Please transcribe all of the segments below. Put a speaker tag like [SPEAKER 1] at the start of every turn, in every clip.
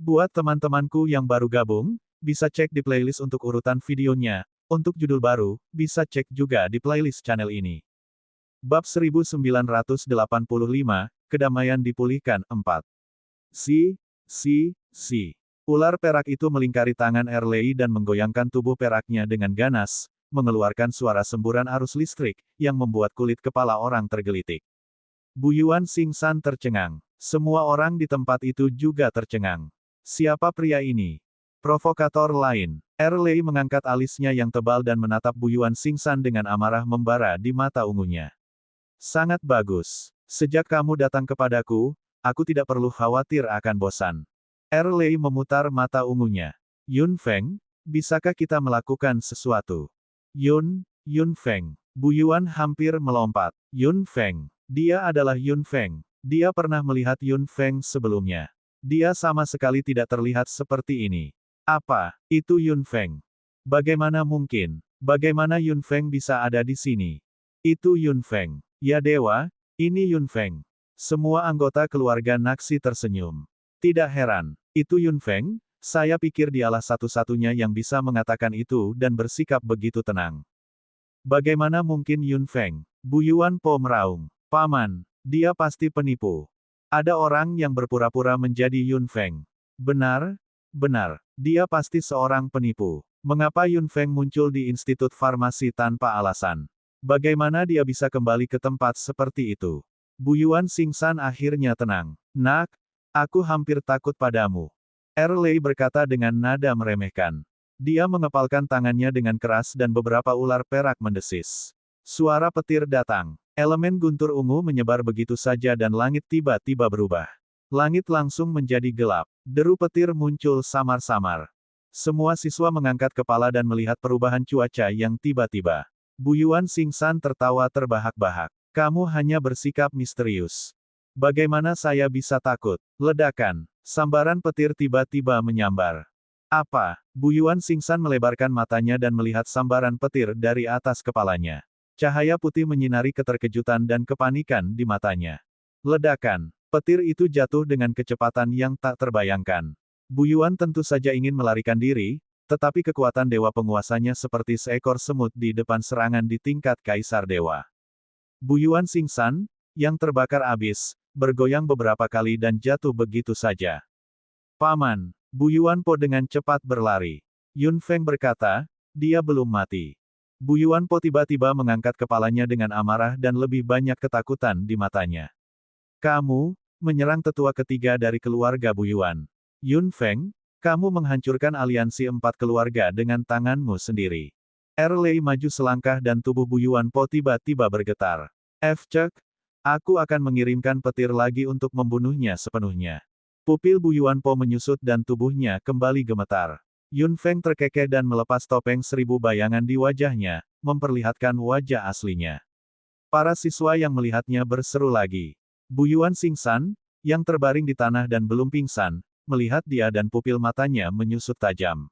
[SPEAKER 1] Buat teman-temanku yang baru gabung, bisa cek di playlist untuk urutan videonya. Untuk judul baru, bisa cek juga di playlist channel ini. Bab 1985, Kedamaian Dipulihkan 4. Si. Ular perak itu melingkari tangan Erlei dan menggoyangkan tubuh peraknya dengan ganas, mengeluarkan suara semburan arus listrik, yang membuat kulit kepala orang tergelitik. Bu Yuan Xingsan tercengang. Semua orang di tempat itu juga tercengang. Siapa pria ini? Provokator lain. Erlei mengangkat alisnya yang tebal dan menatap Bu Yuan Xingsan dengan amarah membara di mata ungunya. Sangat bagus. Sejak kamu datang kepadaku, aku tidak perlu khawatir akan bosan. Erlei memutar mata ungunya. Yun Feng, bisakah kita melakukan sesuatu? Yun Feng. Bu Yuan hampir melompat. Yun Feng. Dia adalah Yun Feng. Dia pernah melihat Yun Feng sebelumnya. Dia sama sekali tidak terlihat seperti ini. Apa itu Yun Feng? Bagaimana mungkin? Bagaimana Yun Feng bisa ada di sini? Itu Yun Feng. Ya dewa, ini Yun Feng. Semua anggota keluarga Naxi tersenyum. Tidak heran. Itu Yun Feng, saya pikir dialah satu-satunya yang bisa mengatakan itu dan bersikap begitu tenang. Bagaimana mungkin Yun Feng? Bu Yuan Po meraung. Paman, dia pasti penipu. Ada orang yang berpura-pura menjadi Yun Feng. Benar, dia pasti seorang penipu. Mengapa Yun Feng muncul di Institut Farmasi tanpa alasan? Bagaimana dia bisa kembali ke tempat seperti itu? Bu Yuan Xingsan akhirnya tenang. Nak, aku hampir takut padamu. Erlei berkata dengan nada meremehkan. Dia mengepalkan tangannya dengan keras dan beberapa ular perak mendesis. Suara petir datang. Elemen guntur ungu menyebar begitu saja dan langit tiba-tiba berubah. Langit langsung menjadi gelap. Deru petir muncul samar-samar. Semua siswa mengangkat kepala dan melihat perubahan cuaca yang tiba-tiba. Bu Yuan Xingsan tertawa terbahak-bahak. Kamu hanya bersikap misterius. Bagaimana saya bisa takut? Ledakan. Sambaran petir tiba-tiba menyambar. Apa? Bu Yuan Xingsan melebarkan matanya dan melihat sambaran petir dari atas kepalanya. Cahaya putih menyinari keterkejutan dan kepanikan di matanya. Ledakan. Petir itu jatuh dengan kecepatan yang tak terbayangkan. Bu Yuan tentu saja ingin melarikan diri, tetapi kekuatan dewa penguasanya seperti seekor semut di depan serangan di tingkat Kaisar Dewa. Bu Yuan Xingsan, yang terbakar abis, bergoyang beberapa kali dan jatuh begitu saja. Paman, Bu Yuan Po dengan cepat berlari. Yun Feng berkata, dia belum mati. Bu Yuan Po tiba-tiba mengangkat kepalanya dengan amarah dan lebih banyak ketakutan di matanya. Kamu, menyerang tetua ketiga dari keluarga Bu Yuan. Yun Feng, kamu menghancurkan aliansi 4 keluarga dengan tanganmu sendiri. Erlei maju selangkah dan tubuh Bu Yuan Po tiba-tiba bergetar. Cek, aku akan mengirimkan petir lagi untuk membunuhnya sepenuhnya. Pupil Bu Yuan Po menyusut dan tubuhnya kembali gemetar. Yun Feng terkekeh dan melepas topeng 1000 bayangan di wajahnya, memperlihatkan wajah aslinya. Para siswa yang melihatnya berseru lagi. Bu Yuan Xingsan, yang terbaring di tanah dan belum pingsan, melihat dia dan pupil matanya menyusut tajam.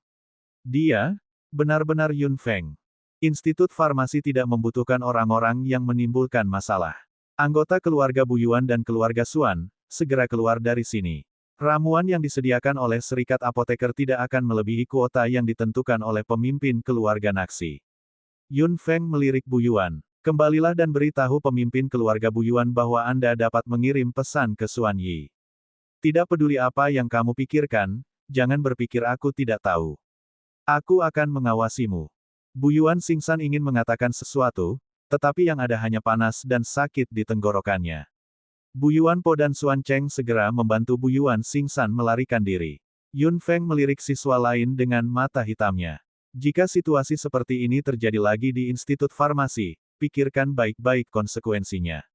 [SPEAKER 1] Dia, benar-benar Yun Feng. Institut Farmasi tidak membutuhkan orang-orang yang menimbulkan masalah. Anggota keluarga Bu Yuan dan keluarga Xuan, segera keluar dari sini. Ramuan yang disediakan oleh Serikat Apoteker tidak akan melebihi kuota yang ditentukan oleh pemimpin keluarga Naxi. Yun Feng melirik Bu Yuan. Kembalilah dan beritahu pemimpin keluarga Bu Yuan bahwa Anda dapat mengirim pesan ke Xuan Yi. Tidak peduli apa yang kamu pikirkan, jangan berpikir aku tidak tahu. Aku akan mengawasimu. Bu Yuan Xingsan ingin mengatakan sesuatu, tetapi yang ada hanya panas dan sakit di tenggorokannya. Bu Yuan Po dan Xuan Cheng segera membantu Bu Yuan Xingsan melarikan diri. Yun Feng melirik siswa lain dengan mata hitamnya. Jika situasi seperti ini terjadi lagi di Institut Farmasi, pikirkan baik-baik konsekuensinya.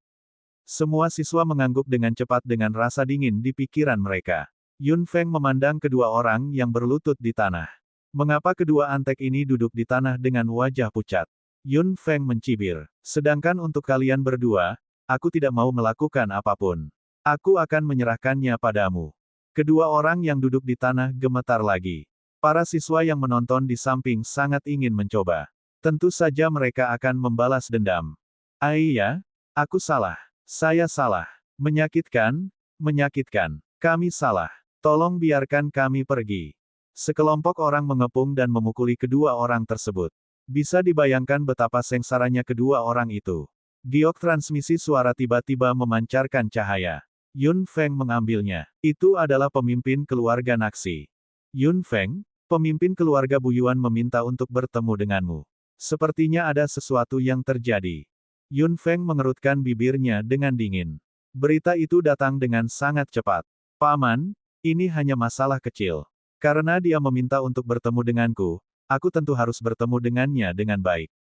[SPEAKER 1] Semua siswa mengangguk dengan cepat dengan rasa dingin di pikiran mereka. Yun Feng memandang kedua orang yang berlutut di tanah. Mengapa kedua antek ini duduk di tanah dengan wajah pucat? Yun Feng mencibir. Sedangkan untuk kalian berdua, aku tidak mau melakukan apapun. Aku akan menyerahkannya padamu. Kedua orang yang duduk di tanah gemetar lagi. Para siswa yang menonton di samping sangat ingin mencoba. Tentu saja mereka akan membalas dendam. Iya, aku salah. Saya salah. Menyakitkan, menyakitkan. Kami salah. Tolong biarkan kami pergi. Sekelompok orang mengepung dan memukuli kedua orang tersebut. Bisa dibayangkan betapa sengsaranya kedua orang itu. Giok transmisi suara tiba-tiba memancarkan cahaya. Yun Feng mengambilnya. Itu adalah pemimpin keluarga Naxi. Yun Feng, pemimpin keluarga Buyuan meminta untuk bertemu denganmu. Sepertinya ada sesuatu yang terjadi. Yun Feng mengerutkan bibirnya dengan dingin. Berita itu datang dengan sangat cepat. Paman, ini hanya masalah kecil. Karena dia meminta untuk bertemu denganku, aku tentu harus bertemu dengannya dengan baik.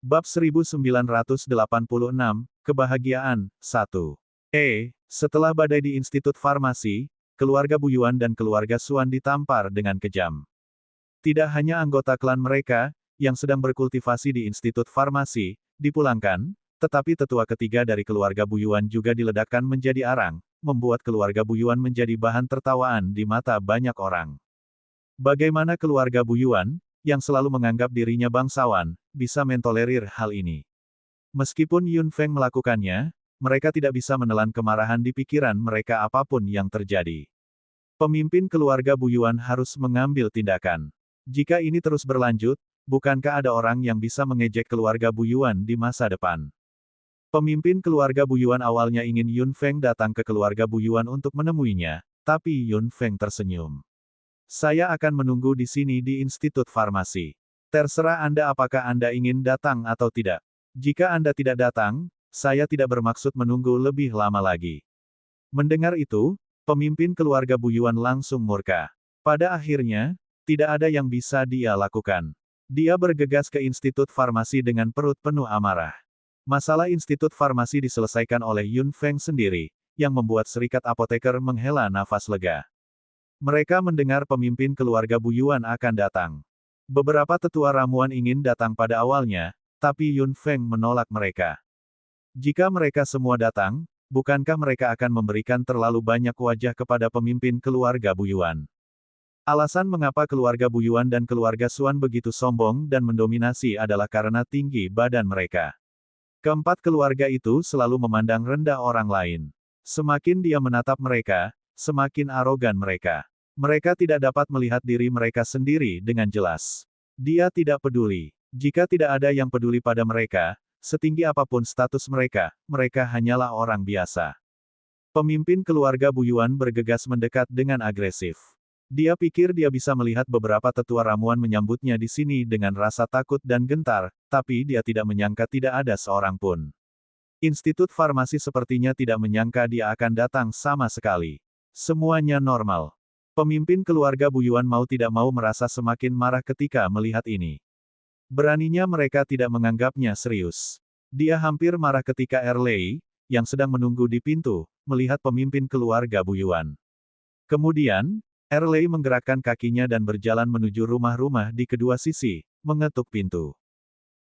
[SPEAKER 1] Bab 1986, Kebahagiaan, 1. Setelah badai di Institut Farmasi, keluarga Buyuan dan keluarga Suan ditampar dengan kejam. Tidak hanya anggota klan mereka, yang sedang berkultivasi di Institut Farmasi, dipulangkan, tetapi tetua ketiga dari keluarga Buyuan juga diledakkan menjadi arang, membuat keluarga Buyuan menjadi bahan tertawaan di mata banyak orang. Bagaimana keluarga Buyuan, yang selalu menganggap dirinya bangsawan, bisa mentolerir hal ini? Meskipun Yun Feng melakukannya, mereka tidak bisa menelan kemarahan di pikiran mereka apapun yang terjadi. Pemimpin keluarga Buyuan harus mengambil tindakan. Jika ini terus berlanjut, bukankah ada orang yang bisa mengejek keluarga Buyuan di masa depan? Pemimpin keluarga Buyuan awalnya ingin Yun Feng datang ke keluarga Buyuan untuk menemuinya, tapi Yun Feng tersenyum. Saya akan menunggu di sini di Institut Farmasi. Terserah Anda apakah Anda ingin datang atau tidak. Jika Anda tidak datang, saya tidak bermaksud menunggu lebih lama lagi. Mendengar itu, pemimpin keluarga Buyuan langsung murka. Pada akhirnya, tidak ada yang bisa dia lakukan. Dia bergegas ke Institut Farmasi dengan perut penuh amarah. Masalah Institut Farmasi diselesaikan oleh Yun Feng sendiri, yang membuat serikat apoteker menghela nafas lega. Mereka mendengar pemimpin keluarga Buyuan akan datang. Beberapa tetua ramuan ingin datang pada awalnya, tapi Yun Feng menolak mereka. Jika mereka semua datang, bukankah mereka akan memberikan terlalu banyak wajah kepada pemimpin keluarga Buyuan? Alasan mengapa keluarga Buyuan dan keluarga Suan begitu sombong dan mendominasi adalah karena tinggi badan mereka. Keempat keluarga itu selalu memandang rendah orang lain. Semakin dia menatap mereka, semakin arogan mereka. Mereka tidak dapat melihat diri mereka sendiri dengan jelas. Dia tidak peduli. Jika tidak ada yang peduli pada mereka, setinggi apapun status mereka, mereka hanyalah orang biasa. Pemimpin keluarga Buyuan bergegas mendekat dengan agresif. Dia pikir dia bisa melihat beberapa tetua ramuan menyambutnya di sini dengan rasa takut dan gentar, tapi dia tidak menyangka tidak ada seorang pun. Institut Farmasi sepertinya tidak menyangka dia akan datang sama sekali. Semuanya normal. Pemimpin keluarga Buyuan mau tidak mau merasa semakin marah ketika melihat ini. Beraninya mereka tidak menganggapnya serius. Dia hampir marah ketika Erlei, yang sedang menunggu di pintu, melihat pemimpin keluarga Buyuan. Kemudian, Erlei menggerakkan kakinya dan berjalan menuju rumah-rumah di kedua sisi, mengetuk pintu.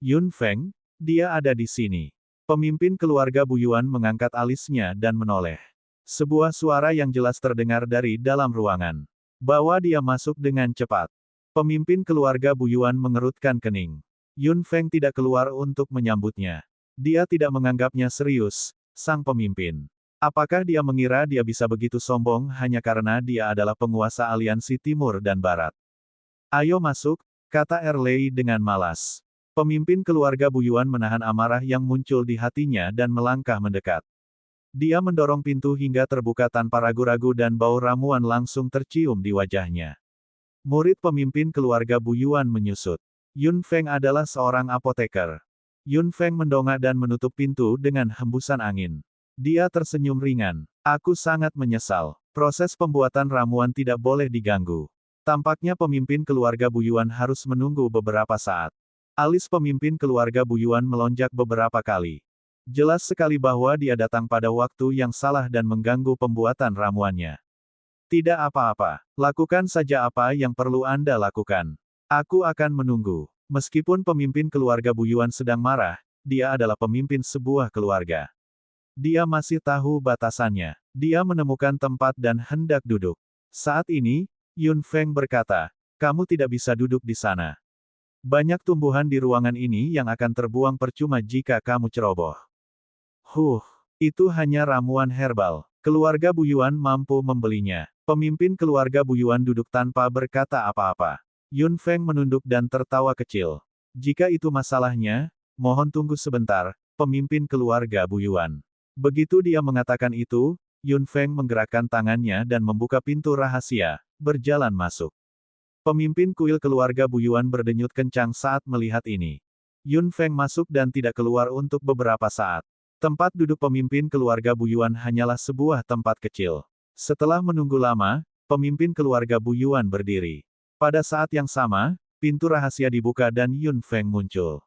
[SPEAKER 1] Yun Feng, dia ada di sini. Pemimpin keluarga Buyuan mengangkat alisnya dan menoleh. Sebuah suara yang jelas terdengar dari dalam ruangan. Bawa dia masuk dengan cepat. Pemimpin keluarga Buyuan mengerutkan kening. Yun Feng tidak keluar untuk menyambutnya. Dia tidak menganggapnya serius, sang pemimpin. Apakah dia mengira dia bisa begitu sombong hanya karena dia adalah penguasa aliansi Timur dan Barat? Ayo masuk, kata Erlei dengan malas. Pemimpin keluarga Buyuan menahan amarah yang muncul di hatinya dan melangkah mendekat. Dia mendorong pintu hingga terbuka tanpa ragu-ragu dan bau ramuan langsung tercium di wajahnya. Murid pemimpin keluarga Buyuan menyusut. Yun Feng adalah seorang apoteker. Yun Feng mendongak dan menutup pintu dengan hembusan angin. Dia tersenyum ringan. Aku sangat menyesal. Proses pembuatan ramuan tidak boleh diganggu. Tampaknya pemimpin keluarga Buyuan harus menunggu beberapa saat. Alis pemimpin keluarga Buyuan melonjak beberapa kali. Jelas sekali bahwa dia datang pada waktu yang salah dan mengganggu pembuatan ramuannya. Tidak apa-apa. Lakukan saja apa yang perlu Anda lakukan. Aku akan menunggu. Meskipun pemimpin keluarga Buyuan sedang marah, dia adalah pemimpin sebuah keluarga. Dia masih tahu batasannya. Dia menemukan tempat dan hendak duduk. Saat ini, Yun Feng berkata, kamu tidak bisa duduk di sana. Banyak tumbuhan di ruangan ini yang akan terbuang percuma jika kamu ceroboh. Itu hanya ramuan herbal. Keluarga Buyuan mampu membelinya. Pemimpin keluarga Buyuan duduk tanpa berkata apa-apa. Yun Feng menunduk dan tertawa kecil. Jika itu masalahnya, mohon tunggu sebentar, pemimpin keluarga Buyuan. Begitu dia mengatakan itu, Yun Feng menggerakkan tangannya dan membuka pintu rahasia, berjalan masuk. Pemimpin kuil keluarga Buyuan berdenyut kencang saat melihat ini. Yun Feng masuk dan tidak keluar untuk beberapa saat. Tempat duduk pemimpin keluarga Buyuan hanyalah sebuah tempat kecil. Setelah menunggu lama, pemimpin keluarga Buyuan berdiri. Pada saat yang sama, pintu rahasia dibuka dan Yun Feng muncul.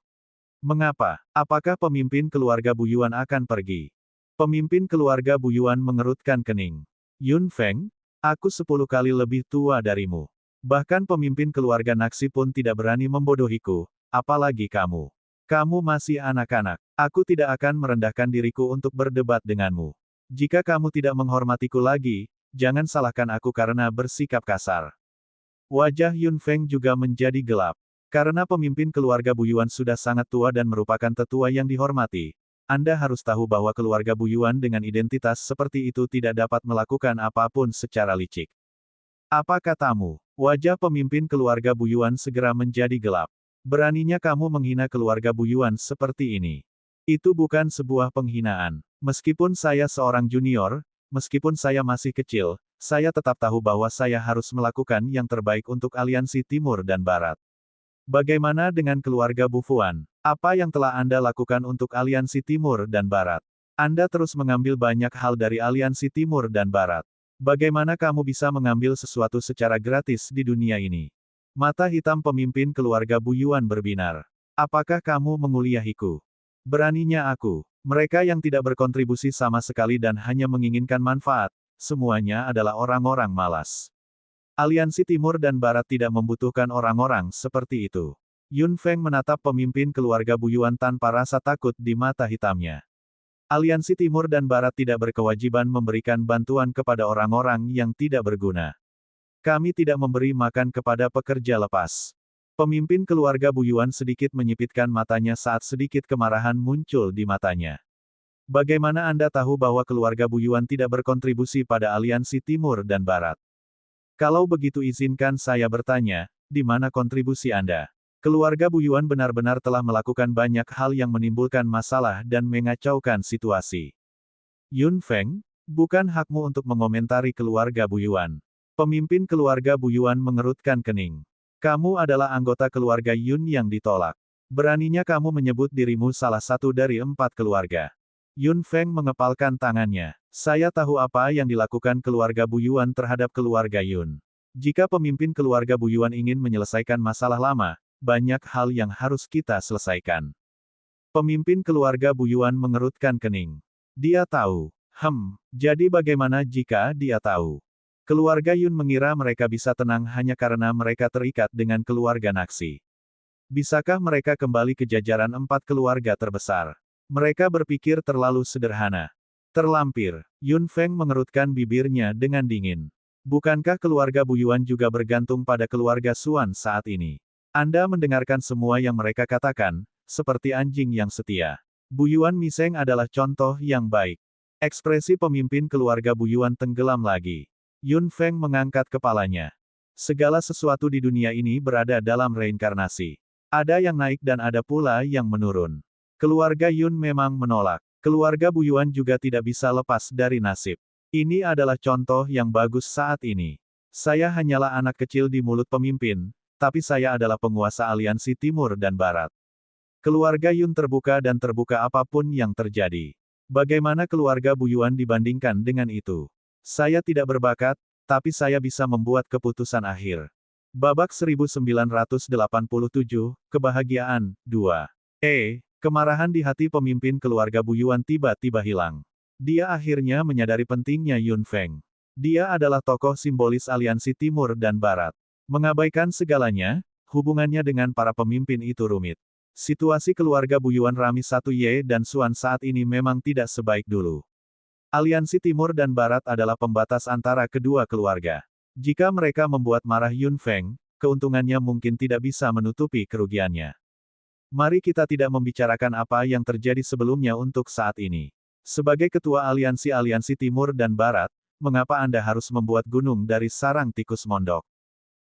[SPEAKER 1] Mengapa? Apakah pemimpin keluarga Buyuan akan pergi? Pemimpin keluarga Buyuan mengerutkan kening. Yun Feng, aku 10 kali lebih tua darimu. Bahkan pemimpin keluarga Naxi pun tidak berani membodohiku, apalagi kamu. Kamu masih anak-anak. Aku tidak akan merendahkan diriku untuk berdebat denganmu. Jika kamu tidak menghormatiku lagi, jangan salahkan aku karena bersikap kasar. Wajah Yun Feng juga menjadi gelap. Karena pemimpin keluarga Buyuan sudah sangat tua dan merupakan tetua yang dihormati, Anda harus tahu bahwa keluarga Buyuan dengan identitas seperti itu tidak dapat melakukan apapun secara licik. Apa katamu? Wajah pemimpin keluarga Buyuan segera menjadi gelap. Beraninya kamu menghina keluarga Buyuan seperti ini. Itu bukan sebuah penghinaan. Meskipun saya seorang junior, meskipun saya masih kecil, saya tetap tahu bahwa saya harus melakukan yang terbaik untuk aliansi Timur dan Barat. Bagaimana dengan keluarga Bufuan? Apa yang telah Anda lakukan untuk aliansi Timur dan Barat? Anda terus mengambil banyak hal dari aliansi Timur dan Barat. Bagaimana kamu bisa mengambil sesuatu secara gratis di dunia ini? Mata hitam pemimpin keluarga Buyuan berbinar. Apakah kamu menguliahiku? Beraninya aku. Mereka yang tidak berkontribusi sama sekali dan hanya menginginkan manfaat, semuanya adalah orang-orang malas. Aliansi Timur dan Barat tidak membutuhkan orang-orang seperti itu. Yun Feng menatap pemimpin keluarga Buyuan tanpa rasa takut di mata hitamnya. Aliansi Timur dan Barat tidak berkewajiban memberikan bantuan kepada orang-orang yang tidak berguna. Kami tidak memberi makan kepada pekerja lepas. Pemimpin keluarga Buyuan sedikit menyipitkan matanya saat sedikit kemarahan muncul di matanya. Bagaimana Anda tahu bahwa keluarga Buyuan tidak berkontribusi pada aliansi Timur dan Barat? Kalau begitu izinkan saya bertanya, di mana kontribusi Anda? Keluarga Buyuan benar-benar telah melakukan banyak hal yang menimbulkan masalah dan mengacaukan situasi. Yun Feng, bukan hakmu untuk mengomentari keluarga Buyuan. Pemimpin keluarga Buyuan mengerutkan kening. Kamu adalah anggota keluarga Yun yang ditolak. Beraninya kamu menyebut dirimu salah satu dari 4 keluarga. Yun Feng mengepalkan tangannya. Saya tahu apa yang dilakukan keluarga Buyuan terhadap keluarga Yun. Jika pemimpin keluarga Buyuan ingin menyelesaikan masalah lama, banyak hal yang harus kita selesaikan. Pemimpin keluarga Buyuan mengerutkan kening. Dia tahu. Jadi bagaimana jika dia tahu? Keluarga Yun mengira mereka bisa tenang hanya karena mereka terikat dengan keluarga Naxi. Bisakah mereka kembali ke jajaran 4 keluarga terbesar? Mereka berpikir terlalu sederhana. Terlampir. Yun Feng mengerutkan bibirnya dengan dingin. Bukankah keluarga Buyuan juga bergantung pada keluarga Suan saat ini? Anda mendengarkan semua yang mereka katakan, seperti anjing yang setia. Buyuan Miseng adalah contoh yang baik. Ekspresi pemimpin keluarga Buyuan tenggelam lagi. Yun Feng mengangkat kepalanya. Segala sesuatu di dunia ini berada dalam reinkarnasi. Ada yang naik dan ada pula yang menurun. Keluarga Yun memang menolak. Keluarga Buyuan juga tidak bisa lepas dari nasib. Ini adalah contoh yang bagus saat ini. Saya hanyalah anak kecil di mulut pemimpin, tapi saya adalah penguasa aliansi Timur dan Barat. Keluarga Yun terbuka dan terbuka apapun yang terjadi. Bagaimana keluarga Buyuan dibandingkan dengan itu? Saya tidak berbakat, tapi saya bisa membuat keputusan akhir. Babak 1987, Kebahagiaan, 2. Kemarahan di hati pemimpin keluarga Buyuan tiba-tiba hilang. Dia akhirnya menyadari pentingnya Yun Feng. Dia adalah tokoh simbolis aliansi Timur dan Barat. Mengabaikan segalanya, hubungannya dengan para pemimpin itu rumit. Situasi keluarga Buyuan Rami 1Y dan Suan saat ini memang tidak sebaik dulu. Aliansi Timur dan Barat adalah pembatas antara kedua keluarga. Jika mereka membuat marah Yun Feng, keuntungannya mungkin tidak bisa menutupi kerugiannya. Mari kita tidak membicarakan apa yang terjadi sebelumnya untuk saat ini. Sebagai ketua aliansi-aliansi Timur dan Barat, mengapa Anda harus membuat gunung dari sarang tikus mondok?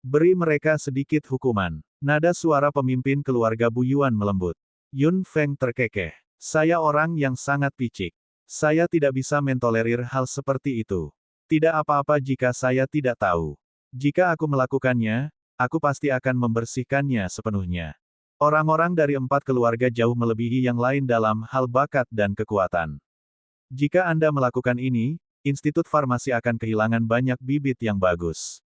[SPEAKER 1] Beri mereka sedikit hukuman. Nada suara pemimpin keluarga Bu Yuan melembut. Yun Feng terkekeh. Saya orang yang sangat picik. Saya tidak bisa mentolerir hal seperti itu. Tidak apa-apa jika saya tidak tahu. Jika aku melakukannya, aku pasti akan membersihkannya sepenuhnya. Orang-orang dari 4 keluarga jauh melebihi yang lain dalam hal bakat dan kekuatan. Jika Anda melakukan ini, Institut Farmasi akan kehilangan banyak bibit yang bagus.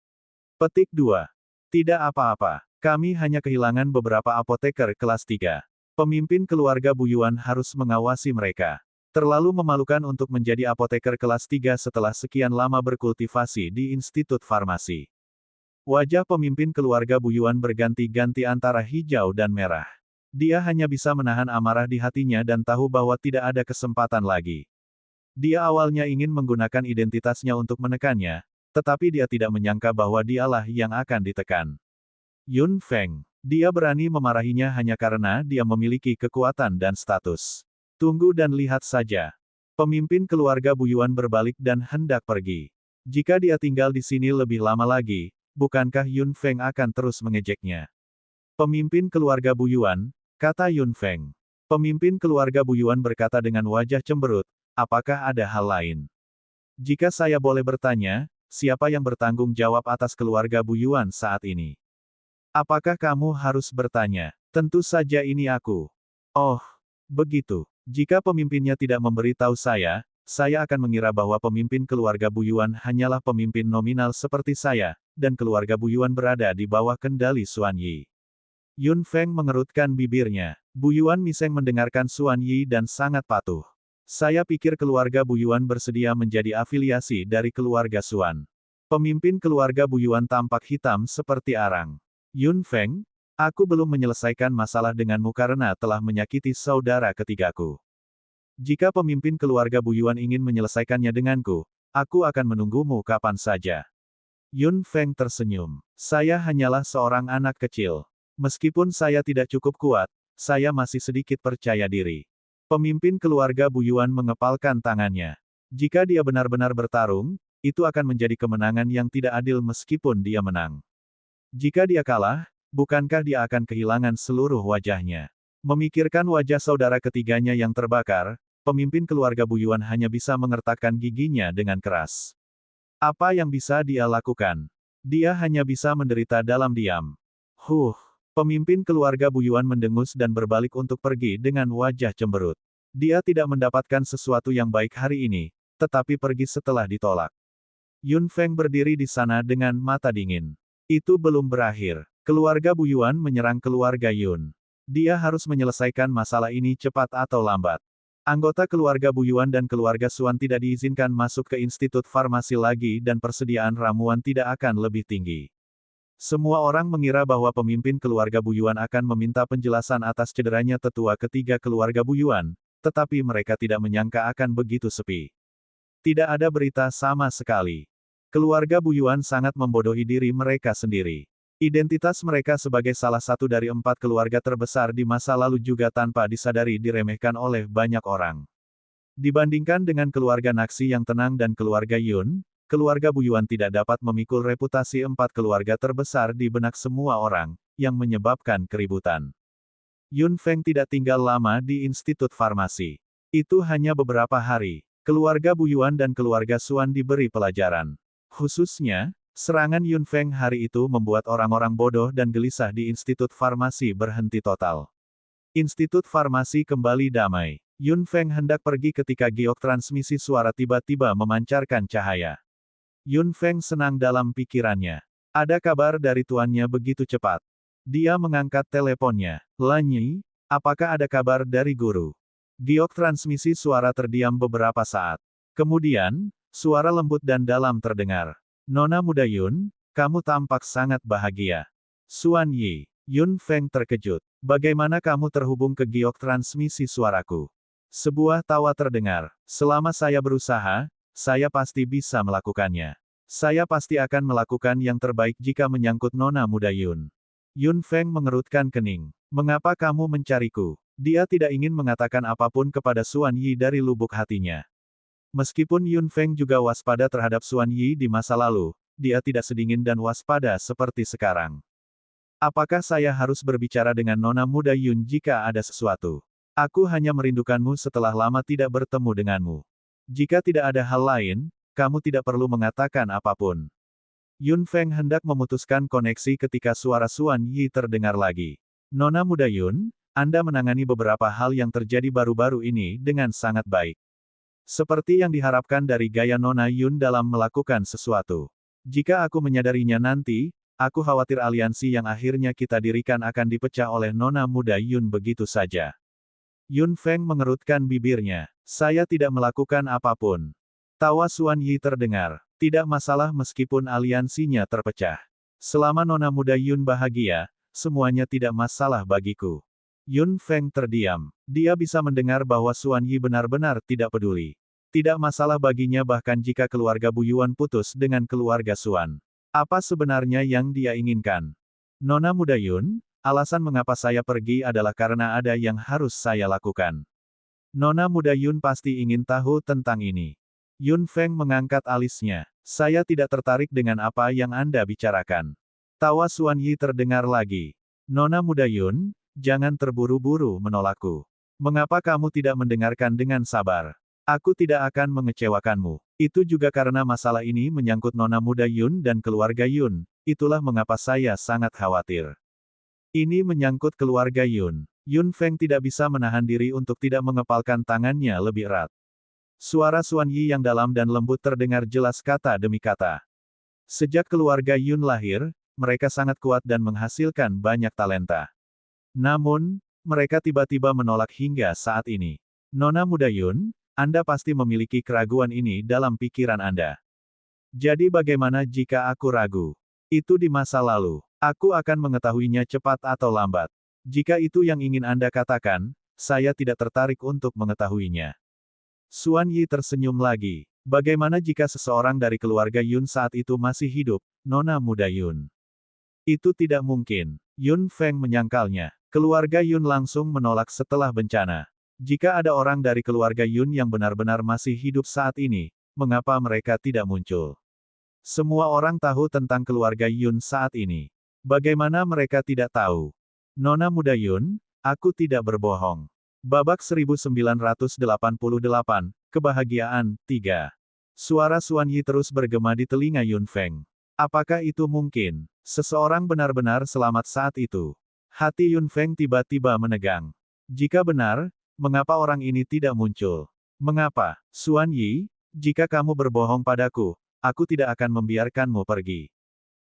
[SPEAKER 1] Petik 2. Tidak apa-apa. Kami hanya kehilangan beberapa apoteker kelas 3. Pemimpin keluarga Bu Yuan harus mengawasi mereka. Terlalu memalukan untuk menjadi apoteker kelas 3 setelah sekian lama berkultivasi di Institut Farmasi. Wajah pemimpin keluarga Bu Yuan berganti-ganti antara hijau dan merah. Dia hanya bisa menahan amarah di hatinya dan tahu bahwa tidak ada kesempatan lagi. Dia awalnya ingin menggunakan identitasnya untuk menekannya, tetapi dia tidak menyangka bahwa dialah yang akan ditekan. Yun Feng. Dia berani memarahinya hanya karena dia memiliki kekuatan dan status. Tunggu dan lihat saja. Pemimpin keluarga Bu Yuan berbalik dan hendak pergi. Jika dia tinggal di sini lebih lama lagi, bukankah Yun Feng akan terus mengejeknya? Pemimpin keluarga Bu Yuan, kata Yun Feng. Pemimpin keluarga Bu Yuan berkata dengan wajah cemberut, apakah ada hal lain? Jika saya boleh bertanya, siapa yang bertanggung jawab atas keluarga Bu Yuan saat ini? Apakah kamu harus bertanya? Tentu saja ini aku. Oh, begitu. Jika pemimpinnya tidak memberitahu saya akan mengira bahwa pemimpin keluarga Bu Yuan hanyalah pemimpin nominal seperti saya, dan keluarga Bu Yuan berada di bawah kendali Xuan Yi. Yun Feng mengerutkan bibirnya. Bu Yuan Miseng mendengarkan Xuan Yi dan sangat patuh. Saya pikir keluarga Bu Yuan bersedia menjadi afiliasi dari keluarga Xuan. Pemimpin keluarga Bu Yuan tampak hitam seperti arang. Yun Feng, aku belum menyelesaikan masalah denganmu karena telah menyakiti saudara ketigaku. Jika pemimpin keluarga Bu Yuan ingin menyelesaikannya denganku, aku akan menunggumu kapan saja. Yun Feng tersenyum. Saya hanyalah seorang anak kecil. Meskipun saya tidak cukup kuat, saya masih sedikit percaya diri. Pemimpin keluarga Bu Yuan mengepalkan tangannya. Jika dia benar-benar bertarung, itu akan menjadi kemenangan yang tidak adil meskipun dia menang. Jika dia kalah, bukankah dia akan kehilangan seluruh wajahnya? Memikirkan wajah saudara ketiganya yang terbakar, pemimpin keluarga Bu Yuan hanya bisa mengertakkan giginya dengan keras. Apa yang bisa dia lakukan? Dia hanya bisa menderita dalam diam. Pemimpin keluarga Bu Yuan mendengus dan berbalik untuk pergi dengan wajah cemberut. Dia tidak mendapatkan sesuatu yang baik hari ini, tetapi pergi setelah ditolak. Yun Feng berdiri di sana dengan mata dingin. Itu belum berakhir. Keluarga Bu Yuan menyerang keluarga Yun. Dia harus menyelesaikan masalah ini cepat atau lambat. Anggota keluarga Bu Yuan dan keluarga Xuan tidak diizinkan masuk ke Institut Farmasi lagi dan persediaan ramuan tidak akan lebih tinggi. Semua orang mengira bahwa pemimpin keluarga Bu Yuan akan meminta penjelasan atas cederanya tetua ketiga keluarga Bu Yuan, tetapi mereka tidak menyangka akan begitu sepi. Tidak ada berita sama sekali. Keluarga Bu Yuan sangat membodohi diri mereka sendiri. Identitas mereka sebagai salah satu dari 4 keluarga terbesar di masa lalu juga tanpa disadari diremehkan oleh banyak orang. Dibandingkan dengan keluarga Naxi yang tenang dan keluarga Yun, keluarga Bu Yuan tidak dapat memikul reputasi 4 keluarga terbesar di benak semua orang, yang menyebabkan keributan. Yun Feng tidak tinggal lama di Institut Farmasi. Itu hanya beberapa hari. Keluarga Bu Yuan dan keluarga Xuan diberi pelajaran. Khususnya, serangan Yun Feng hari itu membuat orang-orang bodoh dan gelisah di Institut Farmasi berhenti total. Institut Farmasi kembali damai. Yun Feng hendak pergi ketika giok transmisi suara tiba-tiba memancarkan cahaya. Yun Feng senang dalam pikirannya. Ada kabar dari tuannya begitu cepat. Dia mengangkat teleponnya. Lanyi, apakah ada kabar dari guru? Giok transmisi suara terdiam beberapa saat. Kemudian, suara lembut dan dalam terdengar. Nona muda Yun, kamu tampak sangat bahagia. Xuan Yi. Yun Feng terkejut. Bagaimana kamu terhubung ke giok transmisi suaraku? Sebuah tawa terdengar. Selama saya berusaha, saya pasti bisa melakukannya. Saya pasti akan melakukan yang terbaik jika menyangkut Nona muda Yun. Yun Feng mengerutkan kening. Mengapa kamu mencariku? Dia tidak ingin mengatakan apapun kepada Xuan Yi dari lubuk hatinya. Meskipun Yun Feng juga waspada terhadap Xuan Yi di masa lalu, dia tidak sedingin dan waspada seperti sekarang. Apakah saya harus berbicara dengan nona muda Yun jika ada sesuatu? Aku hanya merindukanmu setelah lama tidak bertemu denganmu. Jika tidak ada hal lain, kamu tidak perlu mengatakan apapun. Yun Feng hendak memutuskan koneksi ketika suara Xuan Yi terdengar lagi. Nona muda Yun, Anda menangani beberapa hal yang terjadi baru-baru ini dengan sangat baik. Seperti yang diharapkan dari gaya Nona Yun dalam melakukan sesuatu. Jika aku menyadarinya nanti, aku khawatir aliansi yang akhirnya kita dirikan akan dipecah oleh Nona muda Yun begitu saja. Yun Feng mengerutkan bibirnya. Saya tidak melakukan apapun. Tawa Xuan Yi terdengar. Tidak masalah meskipun aliansinya terpecah. Selama Nona muda Yun bahagia, semuanya tidak masalah bagiku. Yun Feng terdiam. Dia bisa mendengar bahwa Xuan Yi benar-benar tidak peduli. Tidak masalah baginya bahkan jika keluarga Bu Yuan putus dengan keluarga Xuan. Apa sebenarnya yang dia inginkan? Nona muda Yun, alasan mengapa saya pergi adalah karena ada yang harus saya lakukan. Nona muda Yun pasti ingin tahu tentang ini. Yun Feng mengangkat alisnya. Saya tidak tertarik dengan apa yang Anda bicarakan. Tawa Xuan Yi terdengar lagi. Nona muda Yun, jangan terburu-buru menolakku. Mengapa kamu tidak mendengarkan dengan sabar? Aku tidak akan mengecewakanmu. Itu juga karena masalah ini menyangkut Nona muda Yun dan keluarga Yun. Itulah mengapa saya sangat khawatir. Ini menyangkut keluarga Yun. Yun Feng tidak bisa menahan diri untuk tidak mengepalkan tangannya lebih erat. Suara Xuan Yi yang dalam dan lembut terdengar jelas kata demi kata. Sejak keluarga Yun lahir, mereka sangat kuat dan menghasilkan banyak talenta. Namun, mereka tiba-tiba menolak hingga saat ini. Nona muda Yun, Anda pasti memiliki keraguan ini dalam pikiran Anda. Jadi bagaimana jika aku ragu? Itu di masa lalu. Aku akan mengetahuinya cepat atau lambat. Jika itu yang ingin Anda katakan, saya tidak tertarik untuk mengetahuinya. Xuan Yi tersenyum lagi. Bagaimana jika seseorang dari keluarga Yun saat itu masih hidup, Nona muda Yun? Itu tidak mungkin. Yun Feng menyangkalnya. Keluarga Yun langsung menolak setelah bencana. Jika ada orang dari keluarga Yun yang benar-benar masih hidup saat ini, mengapa mereka tidak muncul? Semua orang tahu tentang keluarga Yun saat ini. Bagaimana mereka tidak tahu? Nona muda Yun, aku tidak berbohong. Babak 1988, Kebahagiaan, 3. Suara Xuan Yi terus bergema di telinga Yun Feng. Apakah itu mungkin? Seseorang benar-benar selamat saat itu. Hati Yun Feng tiba-tiba menegang. Jika benar, mengapa orang ini tidak muncul? Mengapa? Xuan Yi, jika kamu berbohong padaku, aku tidak akan membiarkanmu pergi.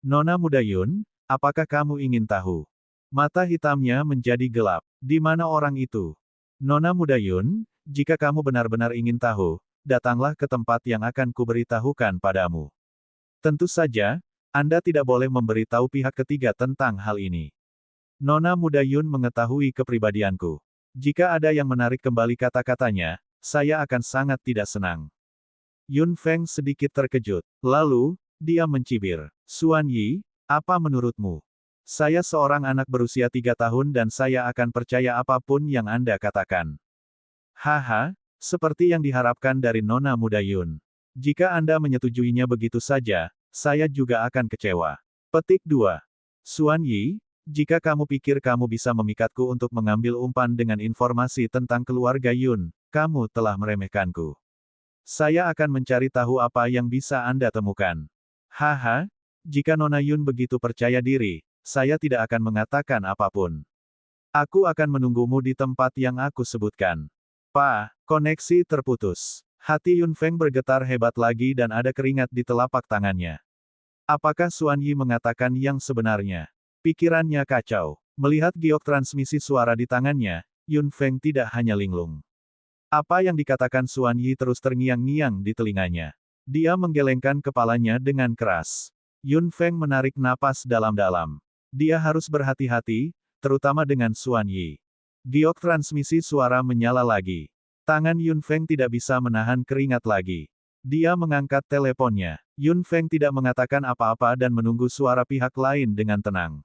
[SPEAKER 1] Nona muda Yun, apakah kamu ingin tahu? Mata hitamnya menjadi gelap. Di mana orang itu? Nona muda Yun, jika kamu benar-benar ingin tahu, datanglah ke tempat yang akan kuberitahukan padamu. Tentu saja, Anda tidak boleh memberitahu pihak ketiga tentang hal ini. Nona muda Yun mengetahui kepribadianku. Jika ada yang menarik kembali kata-katanya, saya akan sangat tidak senang. Yun Feng sedikit terkejut. Lalu, dia mencibir. Xuan Yi, apa menurutmu? Saya seorang anak berusia 3 tahun dan saya akan percaya apapun yang Anda katakan. Haha, seperti yang diharapkan dari Nona muda Yun. Jika Anda menyetujuinya begitu saja, saya juga akan kecewa. Petik 2. Xuan Yi, jika kamu pikir kamu bisa memikatku untuk mengambil umpan dengan informasi tentang keluarga Yun, kamu telah meremehkanku. Saya akan mencari tahu apa yang bisa Anda temukan. Haha, jika Nona Yun begitu percaya diri, saya tidak akan mengatakan apapun. Aku akan menunggumu di tempat yang aku sebutkan. Koneksi terputus. Hati Yun Feng bergetar hebat lagi dan ada keringat di telapak tangannya. Apakah Xuan Yi mengatakan yang sebenarnya? Pikirannya kacau. Melihat giok transmisi suara di tangannya, Yun Feng tidak hanya linglung. Apa yang dikatakan Xuan Yi terus terngiang-ngiang di telinganya. Dia menggelengkan kepalanya dengan keras. Yun Feng menarik napas dalam-dalam. Dia harus berhati-hati, terutama dengan Xuan Yi. Giok transmisi suara menyala lagi. Tangan Yun Feng tidak bisa menahan keringat lagi. Dia mengangkat teleponnya. Yun Feng tidak mengatakan apa-apa dan menunggu suara pihak lain dengan tenang.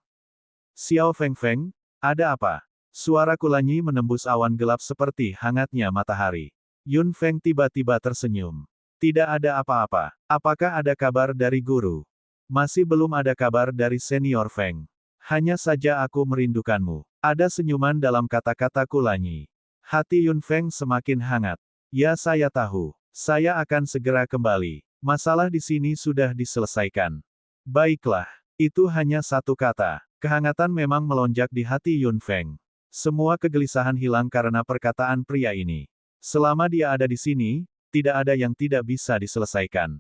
[SPEAKER 1] Xiao Feng Feng, ada apa? Suara Kulanyi menembus awan gelap seperti hangatnya matahari. Yun Feng tiba-tiba tersenyum. Tidak ada apa-apa. Apakah ada kabar dari guru? Masih belum ada kabar dari senior Feng. Hanya saja aku merindukanmu. Ada senyuman dalam kata-kata Kulanyi. Hati Yun Feng semakin hangat. Ya, saya tahu. Saya akan segera kembali. Masalah di sini sudah diselesaikan. Baiklah. Itu hanya satu kata. Kehangatan memang melonjak di hati Yun Feng. Semua kegelisahan hilang karena perkataan pria ini. Selama dia ada di sini, tidak ada yang tidak bisa diselesaikan.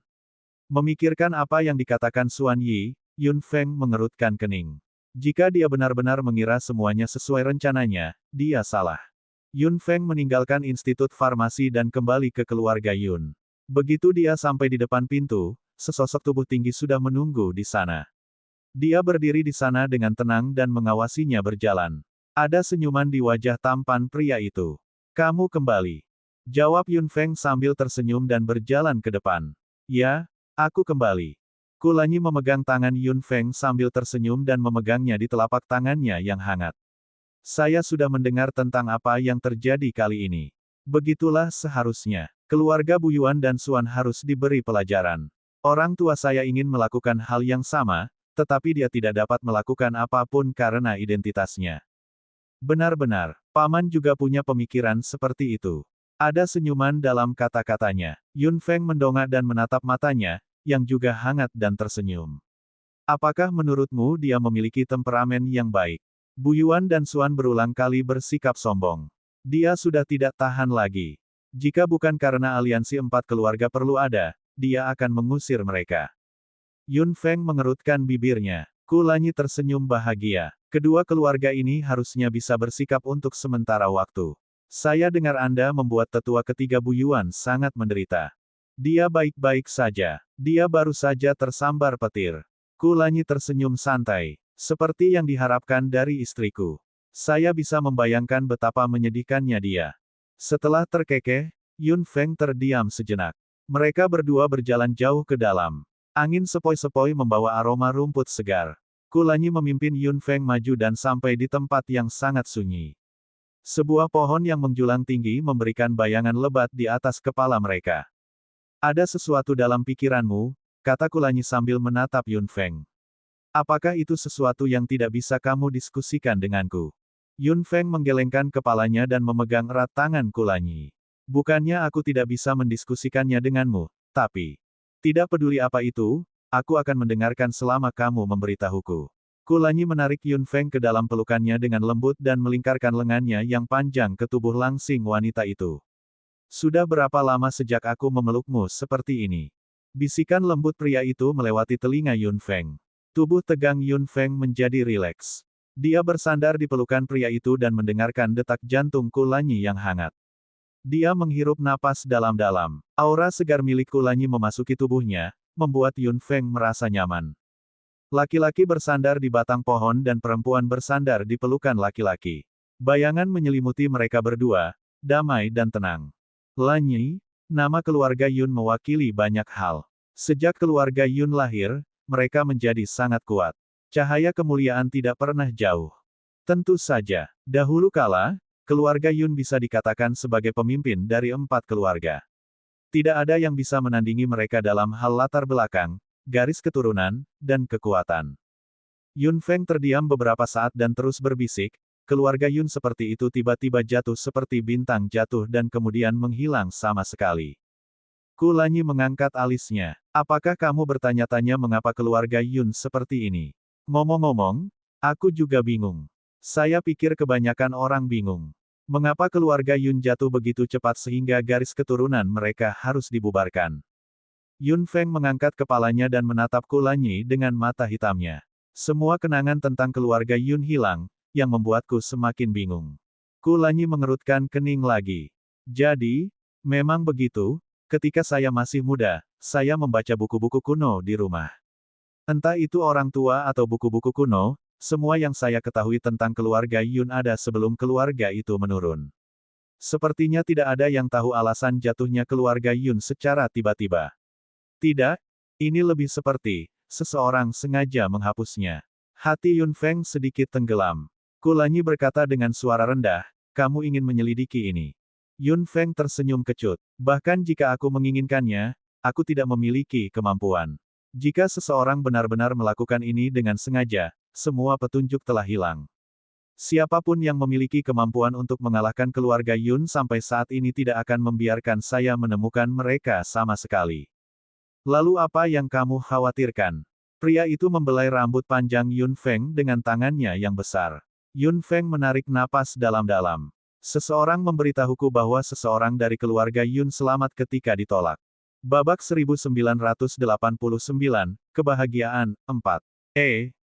[SPEAKER 1] Memikirkan apa yang dikatakan Xuan Yi, Yun Feng mengerutkan kening. Jika dia benar-benar mengira semuanya sesuai rencananya, dia salah. Yun Feng meninggalkan Institut Farmasi dan kembali ke keluarga Yun. Begitu dia sampai di depan pintu, sesosok tubuh tinggi sudah menunggu di sana. Dia berdiri di sana dengan tenang dan mengawasinya berjalan. Ada senyuman di wajah tampan pria itu. Kamu kembali. Jawab Yun Feng sambil tersenyum dan berjalan ke depan. Ya, aku kembali. Kulanyi memegang tangan Yun Feng sambil tersenyum dan memegangnya di telapak tangannya yang hangat. Saya sudah mendengar tentang apa yang terjadi kali ini. Begitulah seharusnya. Keluarga Bu Yuan dan Xuan harus diberi pelajaran. Orang tua saya ingin melakukan hal yang sama, tetapi dia tidak dapat melakukan apapun karena identitasnya. Benar-benar, Paman juga punya pemikiran seperti itu. Ada senyuman dalam kata-katanya. Yun Feng mendongak dan menatap matanya, yang juga hangat dan tersenyum. Apakah menurutmu dia memiliki temperamen yang baik? Bu Yuan dan Xuan berulang kali bersikap sombong. Dia sudah tidak tahan lagi. Jika bukan karena aliansi 4 keluarga perlu ada, dia akan mengusir mereka. Yun Feng mengerutkan bibirnya. Kulanyi tersenyum bahagia. Kedua keluarga ini harusnya bisa bersikap untuk sementara waktu. Saya dengar Anda membuat tetua ketiga Bu Yuan sangat menderita. Dia baik-baik saja. Dia baru saja tersambar petir. Kulanyi tersenyum santai. Seperti yang diharapkan dari istriku. Saya bisa membayangkan betapa menyedihkannya dia. Setelah terkekeh, Yun Feng terdiam sejenak. Mereka berdua berjalan jauh ke dalam. Angin sepoi-sepoi membawa aroma rumput segar. Kulanyi memimpin Yun Feng maju dan sampai di tempat yang sangat sunyi. Sebuah pohon yang menjulang tinggi memberikan bayangan lebat di atas kepala mereka. Ada sesuatu dalam pikiranmu, kata Kulanyi sambil menatap Yun Feng. Apakah itu sesuatu yang tidak bisa kamu diskusikan denganku? Yun Feng menggelengkan kepalanya dan memegang erat tangan Kulanyi. Bukannya aku tidak bisa mendiskusikannya denganmu, tapi... Tidak peduli apa itu, aku akan mendengarkan selama kamu memberitahuku. Kulanyi menarik Yun Feng ke dalam pelukannya dengan lembut dan melingkarkan lengannya yang panjang ke tubuh langsing wanita itu. Sudah berapa lama sejak aku memelukmu seperti ini? Bisikan lembut pria itu melewati telinga Yun Feng. Tubuh tegang Yun Feng menjadi rileks. Dia bersandar di pelukan pria itu dan mendengarkan detak jantung Kulanyi yang hangat. Dia menghirup napas dalam-dalam. Aura segar milik Kulanyi memasuki tubuhnya, membuat Yun Feng merasa nyaman. Laki-laki bersandar di batang pohon dan perempuan bersandar di pelukan laki-laki. Bayangan menyelimuti mereka berdua, damai dan tenang. Lanyi, nama keluarga Yun mewakili banyak hal. Sejak keluarga Yun lahir, mereka menjadi sangat kuat. Cahaya kemuliaan tidak pernah jauh. Tentu saja, dahulu kala, keluarga Yun bisa dikatakan sebagai pemimpin dari 4 keluarga. Tidak ada yang bisa menandingi mereka dalam hal latar belakang, garis keturunan, dan kekuatan. Yun Feng terdiam beberapa saat dan terus berbisik, keluarga Yun seperti itu tiba-tiba jatuh seperti bintang jatuh dan kemudian menghilang sama sekali. Kulanyi mengangkat alisnya. Apakah kamu bertanya-tanya mengapa keluarga Yun seperti ini? Ngomong-ngomong, aku juga bingung. Saya pikir kebanyakan orang bingung. Mengapa keluarga Yun jatuh begitu cepat sehingga garis keturunan mereka harus dibubarkan? Yun Feng mengangkat kepalanya dan menatap Kulanyi dengan mata hitamnya. Semua kenangan tentang keluarga Yun hilang, yang membuatku semakin bingung. Kulanyi mengerutkan kening lagi. Jadi, memang begitu, ketika saya masih muda, saya membaca buku-buku kuno di rumah. Entah itu orang tua atau buku-buku kuno, semua yang saya ketahui tentang keluarga Yun ada sebelum keluarga itu menurun. Sepertinya tidak ada yang tahu alasan jatuhnya keluarga Yun secara tiba-tiba. Tidak, ini lebih seperti, seseorang sengaja menghapusnya. Hati Yun Feng sedikit tenggelam. Kulanyi berkata dengan suara rendah, kamu ingin menyelidiki ini. Yun Feng tersenyum kecut. Bahkan jika aku menginginkannya, aku tidak memiliki kemampuan. Jika seseorang benar-benar melakukan ini dengan sengaja, semua petunjuk telah hilang. Siapapun yang memiliki kemampuan untuk mengalahkan keluarga Yun sampai saat ini tidak akan membiarkan saya menemukan mereka sama sekali. Lalu apa yang kamu khawatirkan? Pria itu membelai rambut panjang Yun Feng dengan tangannya yang besar. Yun Feng menarik napas dalam-dalam. Seseorang memberitahuku bahwa seseorang dari keluarga Yun selamat ketika ditolak. Babak 1989, Kebahagiaan, 4.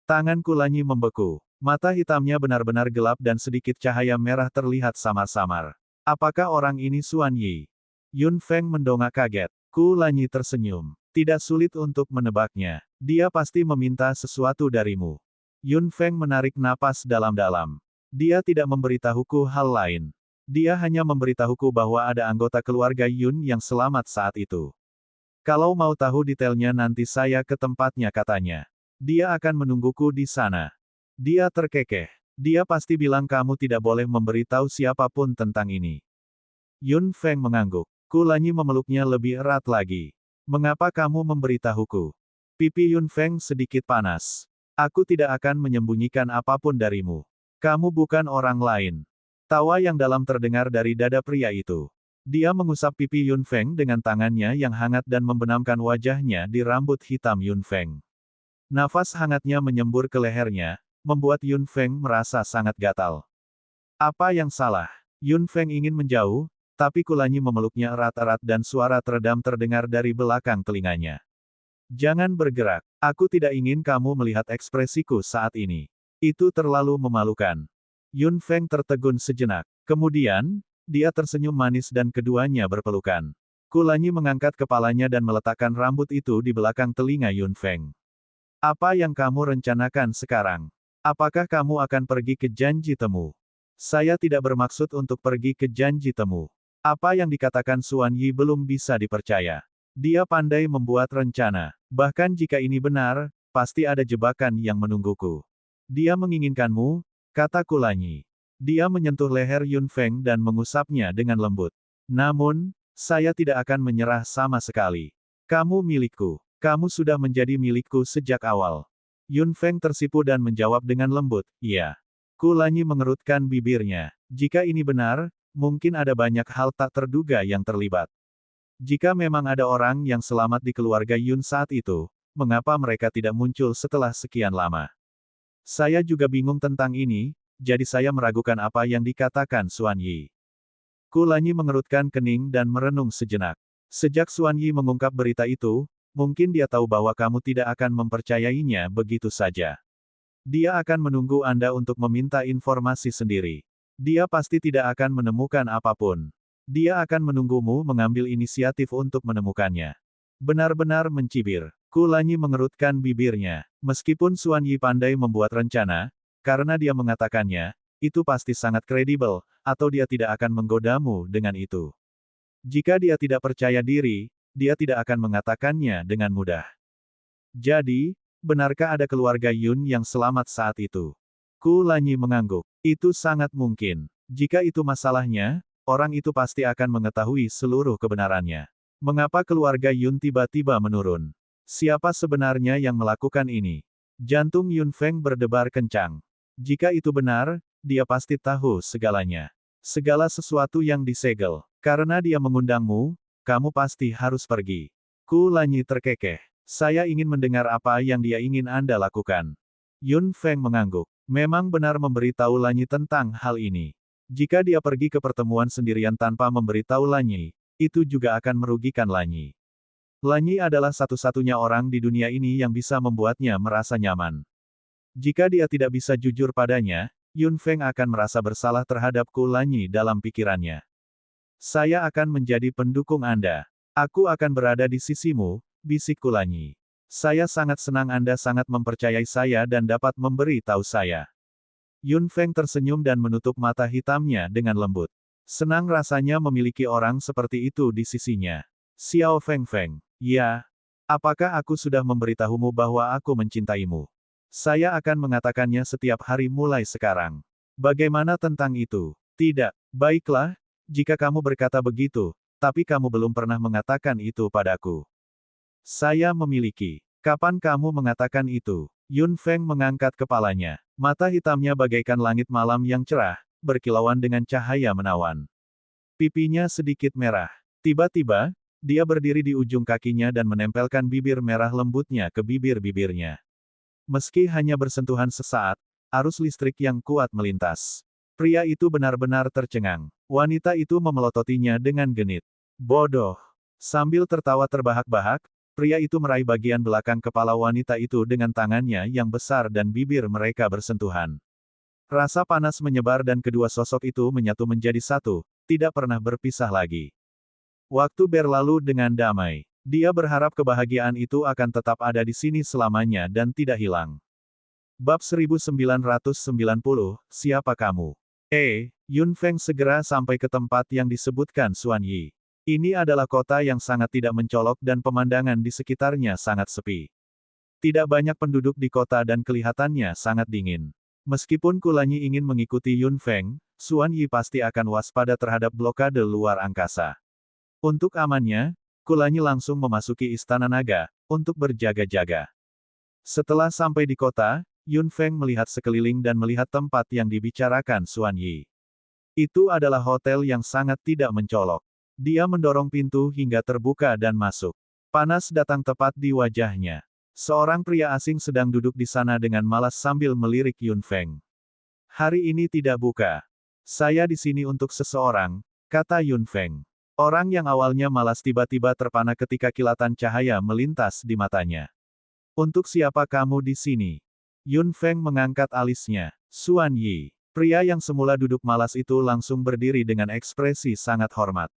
[SPEAKER 1] Tangan Kulanyi membeku. Mata hitamnya benar-benar gelap dan sedikit cahaya merah terlihat samar-samar. Apakah orang ini Xuan Yi? Yun Feng mendongak kaget. Kulanyi tersenyum. Tidak sulit untuk menebaknya. Dia pasti meminta sesuatu darimu. Yun Feng menarik napas dalam-dalam. Dia tidak memberitahuku hal lain. Dia hanya memberitahuku bahwa ada anggota keluarga Yun yang selamat saat itu. Kalau mau tahu detailnya nanti saya ke tempatnya katanya. Dia akan menungguku di sana. Dia terkekeh. Dia pasti bilang kamu tidak boleh memberitahu siapapun tentang ini. Yun Feng mengangguk. Kulanyi memeluknya lebih erat lagi. Mengapa kamu memberitahuku? Pipi Yun Feng sedikit panas. Aku tidak akan menyembunyikan apapun darimu. Kamu bukan orang lain. Tawa yang dalam terdengar dari dada pria itu. Dia mengusap pipi Yun Feng dengan tangannya yang hangat dan membenamkan wajahnya di rambut hitam Yun Feng. Nafas hangatnya menyembur ke lehernya, membuat Yun Feng merasa sangat gatal. Apa yang salah? Yun Feng ingin menjauh, tapi Kulanyi memeluknya erat-erat dan suara teredam terdengar dari belakang telinganya. Jangan bergerak. Aku tidak ingin kamu melihat ekspresiku saat ini. Itu terlalu memalukan. Yun Feng tertegun sejenak. Kemudian, dia tersenyum manis dan keduanya berpelukan. Kulanyi mengangkat kepalanya dan meletakkan rambut itu di belakang telinga Yun Feng. Apa yang kamu rencanakan sekarang? Apakah kamu akan pergi ke janji temu? Saya tidak bermaksud untuk pergi ke janji temu. Apa yang dikatakan Xuan Yi belum bisa dipercaya. Dia pandai membuat rencana. Bahkan jika ini benar, pasti ada jebakan yang menungguku. Dia menginginkanmu, kata Kulanyi. Dia menyentuh leher Yun Feng dan mengusapnya dengan lembut. Namun, saya tidak akan menyerah sama sekali. Kamu milikku. Kamu sudah menjadi milikku sejak awal. Yun Feng tersipu dan menjawab dengan lembut, iya. Kulanyi mengerutkan bibirnya. Jika ini benar, mungkin ada banyak hal tak terduga yang terlibat. Jika memang ada orang yang selamat di keluarga Yun saat itu, mengapa mereka tidak muncul setelah sekian lama? Saya juga bingung tentang ini, jadi saya meragukan apa yang dikatakan Xuan Yi. Kulanyi mengerutkan kening dan merenung sejenak. Sejak Xuan Yi mengungkap berita itu, mungkin dia tahu bahwa kamu tidak akan mempercayainya begitu saja. Dia akan menunggu Anda untuk meminta informasi sendiri. Dia pasti tidak akan menemukan apapun. Dia akan menunggumu mengambil inisiatif untuk menemukannya. Benar-benar mencibir. Kulanyi mengerutkan bibirnya. Meskipun Xuan Yi pandai membuat rencana, karena dia mengatakannya, itu pasti sangat kredibel, atau dia tidak akan menggodamu dengan itu. Jika dia tidak percaya diri, dia tidak akan mengatakannya dengan mudah. Jadi, benarkah ada keluarga Yun yang selamat saat itu? Kulanyi mengangguk. Itu sangat mungkin. Jika itu masalahnya, orang itu pasti akan mengetahui seluruh kebenarannya. Mengapa keluarga Yun tiba-tiba menurun? Siapa sebenarnya yang melakukan ini? Jantung Yun Feng berdebar kencang. Jika itu benar, dia pasti tahu segalanya. Segala sesuatu yang disegel. Karena dia mengundangmu, kamu pasti harus pergi. Kulanyi terkekeh. Saya ingin mendengar apa yang dia ingin Anda lakukan. Yun Feng mengangguk. Memang benar memberitahu Lanyi tentang hal ini. Jika dia pergi ke pertemuan sendirian tanpa memberitahu Lanyi, itu juga akan merugikan Lanyi. Lanyi adalah satu-satunya orang di dunia ini yang bisa membuatnya merasa nyaman. Jika dia tidak bisa jujur padanya, Yun Feng akan merasa bersalah terhadap Kulanyi dalam pikirannya. Saya akan menjadi pendukung Anda. Aku akan berada di sisimu, bisik Kulanyi. Saya sangat senang Anda sangat mempercayai saya dan dapat memberi tahu saya. Yun Feng tersenyum dan menutup mata hitamnya dengan lembut. Senang rasanya memiliki orang seperti itu di sisinya. Xiao Feng Feng. Ya. Apakah aku sudah memberitahumu bahwa aku mencintaimu? Saya akan mengatakannya setiap hari mulai sekarang. Bagaimana tentang itu? Tidak. Baiklah, jika kamu berkata begitu, tapi kamu belum pernah mengatakan itu padaku. Saya memiliki. Kapan kamu mengatakan itu? Yun Feng mengangkat kepalanya. Mata hitamnya bagaikan langit malam yang cerah, berkilauan dengan cahaya menawan. Pipinya sedikit merah. Tiba-tiba, dia berdiri di ujung kakinya dan menempelkan bibir merah lembutnya ke bibir-bibirnya. Meski hanya bersentuhan sesaat, arus listrik yang kuat melintas. Pria itu benar-benar tercengang. Wanita itu memelototinya dengan genit. Bodoh. Sambil tertawa terbahak-bahak, pria itu meraih bagian belakang kepala wanita itu dengan tangannya yang besar dan bibir mereka bersentuhan. Rasa panas menyebar dan kedua sosok itu menyatu menjadi satu, tidak pernah berpisah lagi. Waktu berlalu dengan damai. Dia berharap kebahagiaan itu akan tetap ada di sini selamanya dan tidak hilang. Bab 1990, Siapa kamu? Yun Feng segera sampai ke tempat yang disebutkan Xuan Yi. Ini adalah kota yang sangat tidak mencolok dan pemandangan di sekitarnya sangat sepi. Tidak banyak penduduk di kota dan kelihatannya sangat dingin. Meskipun Kulanyi ingin mengikuti Yun Feng, Xuan Yi pasti akan waspada terhadap blokade luar angkasa. Untuk amannya, Kulanyi langsung memasuki Istana Naga, untuk berjaga-jaga. Setelah sampai di kota, Yun Feng melihat sekeliling dan melihat tempat yang dibicarakan Xuan Yi. Itu adalah hotel yang sangat tidak mencolok. Dia mendorong pintu hingga terbuka dan masuk. Panas datang tepat di wajahnya. Seorang pria asing sedang duduk di sana dengan malas sambil melirik Yun Feng. Hari ini tidak buka. Saya di sini untuk seseorang, kata Yun Feng. Orang yang awalnya malas tiba-tiba terpana ketika kilatan cahaya melintas di matanya. Untuk siapa kamu di sini? Yun Feng mengangkat alisnya. Xuan Yi. Pria yang semula duduk malas itu langsung berdiri dengan ekspresi sangat hormat.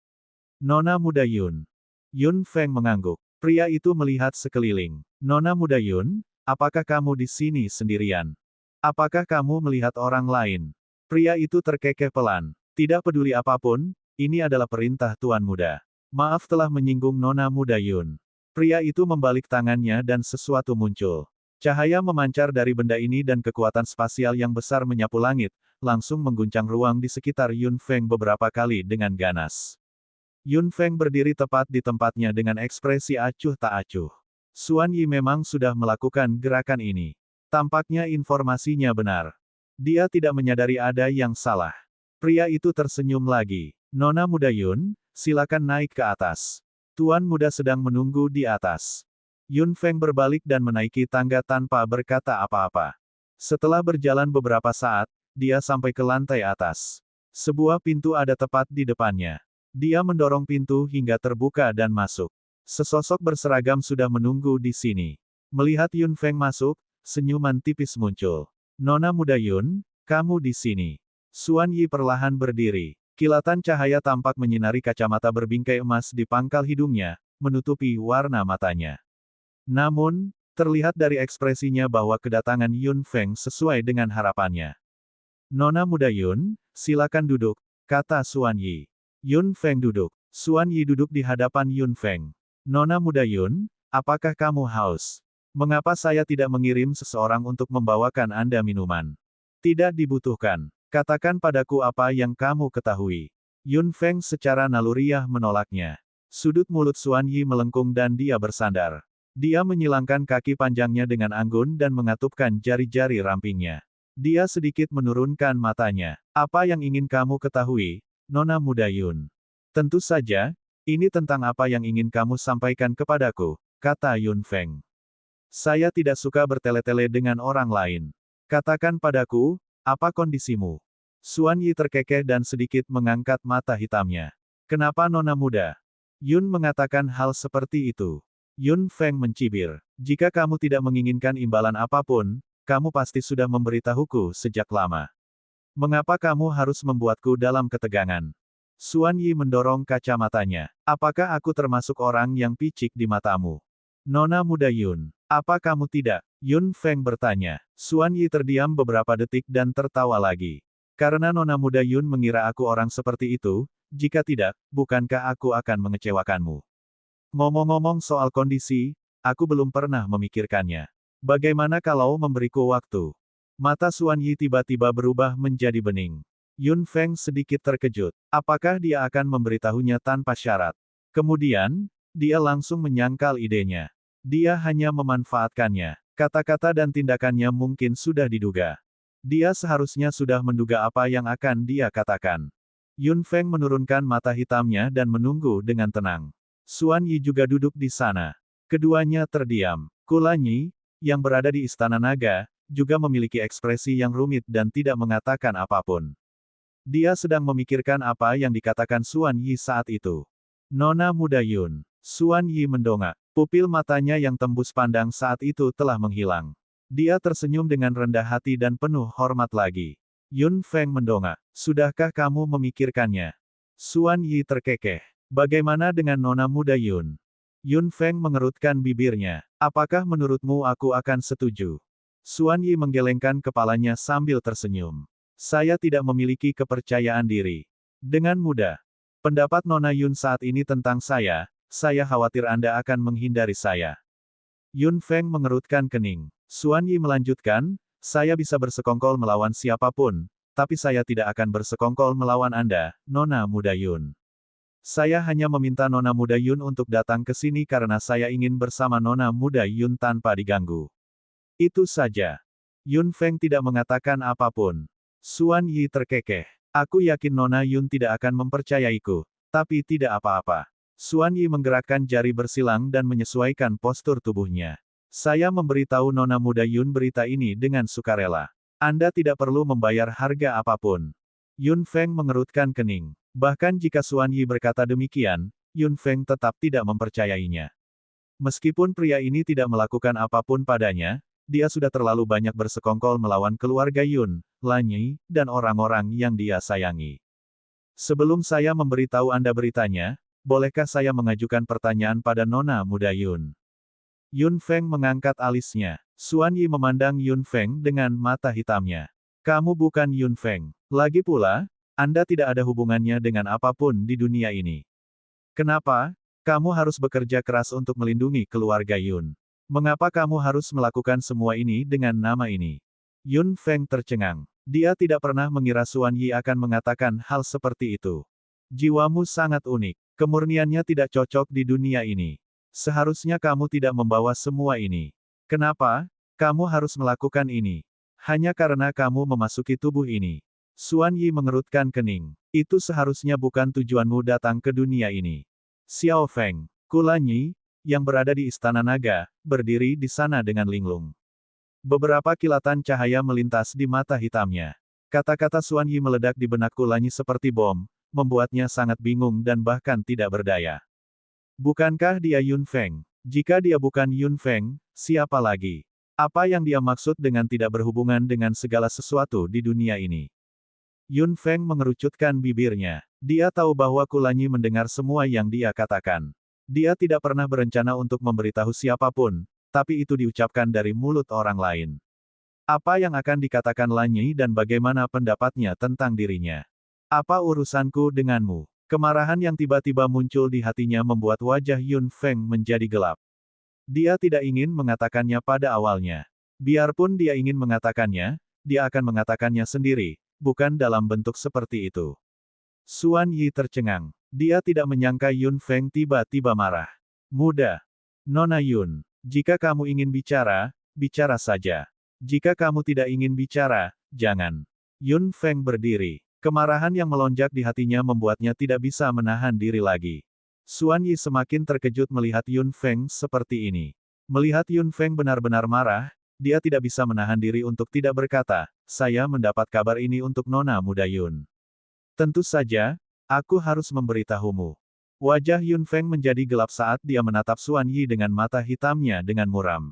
[SPEAKER 1] Nona muda Yun. Yun Feng mengangguk. Pria itu melihat sekeliling. Nona muda Yun, apakah kamu di sini sendirian? Apakah kamu melihat orang lain? Pria itu terkekeh pelan. Tidak peduli apapun, ini adalah perintah Tuan Muda. Maaf telah menyinggung Nona muda Yun. Pria itu membalik tangannya dan sesuatu muncul. Cahaya memancar dari benda ini dan kekuatan spasial yang besar menyapu langit, langsung mengguncang ruang di sekitar Yun Feng beberapa kali dengan ganas. Yun Feng berdiri tepat di tempatnya dengan ekspresi acuh tak acuh. Xuan Yi memang sudah melakukan gerakan ini. Tampaknya informasinya benar. Dia tidak menyadari ada yang salah. Pria itu tersenyum lagi. Nona muda Yun, silakan naik ke atas. Tuan muda sedang menunggu di atas. Yun Feng berbalik dan menaiki tangga tanpa berkata apa-apa. Setelah berjalan beberapa saat, dia sampai ke lantai atas. Sebuah pintu ada tepat di depannya. Dia mendorong pintu hingga terbuka dan masuk. Sesosok berseragam sudah menunggu di sini. Melihat Yun Feng masuk, senyuman tipis muncul. Nona muda Yun, kamu di sini. Xuan Yi perlahan berdiri. Kilatan cahaya tampak menyinari kacamata berbingkai emas di pangkal hidungnya, menutupi warna matanya. Namun, terlihat dari ekspresinya bahwa kedatangan Yun Feng sesuai dengan harapannya. Nona muda Yun, silakan duduk, kata Xuan Yi. Yun Feng duduk. Xuan Yi duduk di hadapan Yun Feng. Nona muda Yun, apakah kamu haus? Mengapa saya tidak mengirim seseorang untuk membawakan Anda minuman? Tidak dibutuhkan. Katakan padaku apa yang kamu ketahui. Yun Feng secara naluriah menolaknya. Sudut mulut Xuan Yi melengkung dan dia bersandar. Dia menyilangkan kaki panjangnya dengan anggun dan mengatupkan jari-jari rampingnya. Dia sedikit menurunkan matanya. Apa yang ingin kamu ketahui, Nona muda Yun? Tentu saja, ini tentang apa yang ingin kamu sampaikan kepadaku, kata Yun Feng. Saya tidak suka bertele-tele dengan orang lain. Katakan padaku, apa kondisimu? Xuan Yi terkekeh dan sedikit mengangkat mata hitamnya. Kenapa Nona muda? Yun mengatakan hal seperti itu. Yun Feng mencibir. Jika kamu tidak menginginkan imbalan apapun, kamu pasti sudah memberitahuku sejak lama. Mengapa kamu harus membuatku dalam ketegangan? Xuan Yi mendorong kacamatanya. Apakah aku termasuk orang yang picik di matamu? Nona muda Yun, apa kamu tidak? Yun Feng bertanya. Xuan Yi terdiam beberapa detik dan tertawa lagi. Karena Nona muda Yun mengira aku orang seperti itu, jika tidak, bukankah aku akan mengecewakanmu? Ngomong-ngomong soal kondisi, aku belum pernah memikirkannya. Bagaimana kalau memberiku waktu? Mata Xuan Yi tiba-tiba berubah menjadi bening. Yun Feng sedikit terkejut. Apakah dia akan memberitahunya tanpa syarat? Kemudian, dia langsung menyangkal idenya. Dia hanya memanfaatkannya. Kata-kata dan tindakannya mungkin sudah diduga. Dia seharusnya sudah menduga apa yang akan dia katakan. Yun Feng menurunkan mata hitamnya dan menunggu dengan tenang. Xuan Yi juga duduk di sana. Keduanya terdiam. Kulanyi, yang berada di Istana Naga, juga memiliki ekspresi yang rumit dan tidak mengatakan apapun. Dia sedang memikirkan apa yang dikatakan Xuan Yi saat itu. Nona muda Yun. Xuan Yi mendongak. Pupil matanya yang tembus pandang saat itu telah menghilang. Dia tersenyum dengan rendah hati dan penuh hormat lagi. Yun Feng mendongak. Sudahkah kamu memikirkannya? Xuan Yi terkekeh. Bagaimana dengan Nona muda Yun? Yun Feng mengerutkan bibirnya. Apakah menurutmu aku akan setuju? Xuan Yi menggelengkan kepalanya sambil tersenyum. Saya tidak memiliki kepercayaan diri. Dengan mudah. Pendapat Nona Yun saat ini tentang saya khawatir Anda akan menghindari saya. Yun Feng mengerutkan kening. Xuan Yi melanjutkan, saya bisa bersekongkol melawan siapapun, tapi saya tidak akan bersekongkol melawan Anda, Nona muda Yun. Saya hanya meminta Nona muda Yun untuk datang ke sini karena saya ingin bersama Nona muda Yun tanpa diganggu. Itu saja. Yun Feng tidak mengatakan apapun. Xuan Yi terkekeh. Aku yakin Nona Yun tidak akan mempercayaiku, tapi tidak apa-apa. Xuan Yi menggerakkan jari bersilang dan menyesuaikan postur tubuhnya. Saya memberitahu Nona muda Yun berita ini dengan sukarela. Anda tidak perlu membayar harga apapun. Yun Feng mengerutkan kening. Bahkan jika Xuan Yi berkata demikian, Yun Feng tetap tidak mempercayainya. Meskipun pria ini tidak melakukan apapun padanya, dia sudah terlalu banyak bersekongkol melawan keluarga Yun, Lan Yi, dan orang-orang yang dia sayangi. Sebelum saya memberitahu Anda beritanya, bolehkah saya mengajukan pertanyaan pada Nona muda Yun? Yun Feng mengangkat alisnya. Xuan Yi memandang Yun Feng dengan mata hitamnya. Kamu bukan Yun Feng. Lagi pula, Anda tidak ada hubungannya dengan apapun di dunia ini. Kenapa? Kamu harus bekerja keras untuk melindungi keluarga Yun. Mengapa kamu harus melakukan semua ini dengan nama ini? Yun Feng tercengang. Dia tidak pernah mengira Xuan Yi akan mengatakan hal seperti itu. Jiwamu sangat unik. Kemurniannya tidak cocok di dunia ini. Seharusnya kamu tidak membawa semua ini. Kenapa? Kamu harus melakukan ini. Hanya karena kamu memasuki tubuh ini. Xuan Yi mengerutkan kening. Itu seharusnya bukan tujuanmu datang ke dunia ini. Xiao Feng, Kulanyi, yang berada di Istana Naga, berdiri di sana dengan linglung. Beberapa kilatan cahaya melintas di mata hitamnya. Kata-kata Xuan Yi meledak di benak Kulanyi seperti bom, membuatnya sangat bingung dan bahkan tidak berdaya. Bukankah dia Yun Feng? Jika dia bukan Yun Feng, siapa lagi? Apa yang dia maksud dengan tidak berhubungan dengan segala sesuatu di dunia ini? Yun Feng mengerucutkan bibirnya. Dia tahu bahwa Kulanyi mendengar semua yang dia katakan. Dia tidak pernah berencana untuk memberitahu siapapun, tapi itu diucapkan dari mulut orang lain. Apa yang akan dikatakan Lanyi dan bagaimana pendapatnya tentang dirinya? Apa urusanku denganmu? Kemarahan yang tiba-tiba muncul di hatinya membuat wajah Yun Feng menjadi gelap. Dia tidak ingin mengatakannya pada awalnya. Biarpun dia ingin mengatakannya, dia akan mengatakannya sendiri, bukan dalam bentuk seperti itu. Xuan Yi tercengang. Dia tidak menyangka Yun Feng tiba-tiba marah. Muda. Nona Yun, jika kamu ingin bicara, bicara saja. Jika kamu tidak ingin bicara, jangan. Yun Feng berdiri. Kemarahan yang melonjak di hatinya membuatnya tidak bisa menahan diri lagi. Xuan Yi semakin terkejut melihat Yun Feng seperti ini. Melihat Yun Feng benar-benar marah, dia tidak bisa menahan diri untuk tidak berkata, saya mendapat kabar ini untuk Nona muda Yun. Tentu saja, aku harus memberitahumu. Wajah Yun Feng menjadi gelap saat dia menatap Xuan Yi dengan mata hitamnya dengan muram.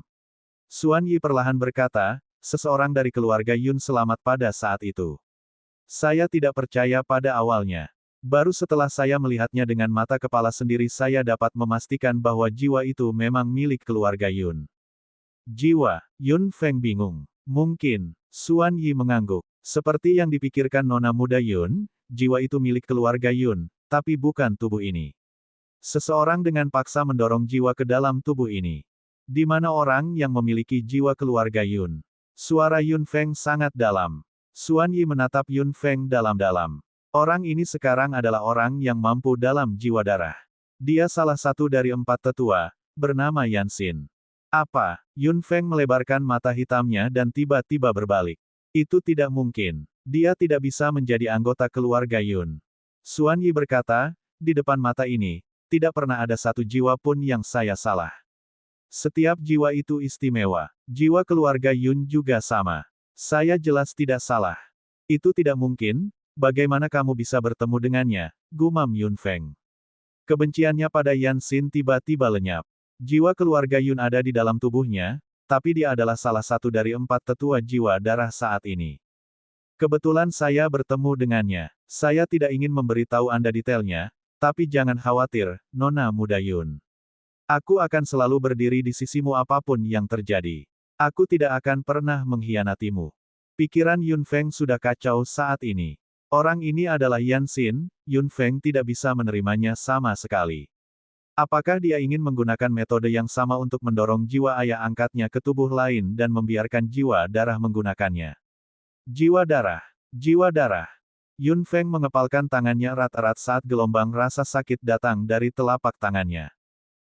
[SPEAKER 1] Xuan Yi perlahan berkata, seseorang dari keluarga Yun selamat pada saat itu. Saya tidak percaya pada awalnya. Baru setelah saya melihatnya dengan mata kepala sendiri saya dapat memastikan bahwa jiwa itu memang milik keluarga Yun. Jiwa, Yun Feng bingung. Mungkin, Xuan Yi mengangguk. Seperti yang dipikirkan Nona muda Yun, jiwa itu milik keluarga Yun, tapi bukan tubuh ini. Seseorang dengan paksa mendorong jiwa ke dalam tubuh ini. Di mana orang yang memiliki jiwa keluarga Yun? Suara Yun Feng sangat dalam. Xuan Yi menatap Yun Feng dalam-dalam. Orang ini sekarang adalah orang yang mampu dalam jiwa darah. Dia salah satu dari 4 tetua, bernama Yan Xin. Apa? Yun Feng melebarkan mata hitamnya dan tiba-tiba berbalik. Itu tidak mungkin. Dia tidak bisa menjadi anggota keluarga Yun. Xuan Yi berkata, di depan mata ini, tidak pernah ada satu jiwa pun yang saya salah. Setiap jiwa itu istimewa. Jiwa keluarga Yun juga sama. Saya jelas tidak salah. Itu tidak mungkin, bagaimana kamu bisa bertemu dengannya, gumam Yun Feng. Kebenciannya pada Yan Xin tiba-tiba lenyap. Jiwa keluarga Yun ada di dalam tubuhnya, tapi dia adalah salah satu dari 4 tetua jiwa darah saat ini. Kebetulan saya bertemu dengannya. Saya tidak ingin memberitahu Anda detailnya, tapi jangan khawatir, Nona muda Yun. Aku akan selalu berdiri di sisimu apapun yang terjadi. Aku tidak akan pernah mengkhianatimu. Pikiran Yun Feng sudah kacau saat ini. Orang ini adalah Yan Xin, Yun Feng tidak bisa menerimanya sama sekali. Apakah dia ingin menggunakan metode yang sama untuk mendorong jiwa ayah angkatnya ke tubuh lain dan membiarkan jiwa darah menggunakannya? Jiwa darah. Jiwa darah. Yun Feng mengepalkan tangannya erat-erat saat gelombang rasa sakit datang dari telapak tangannya.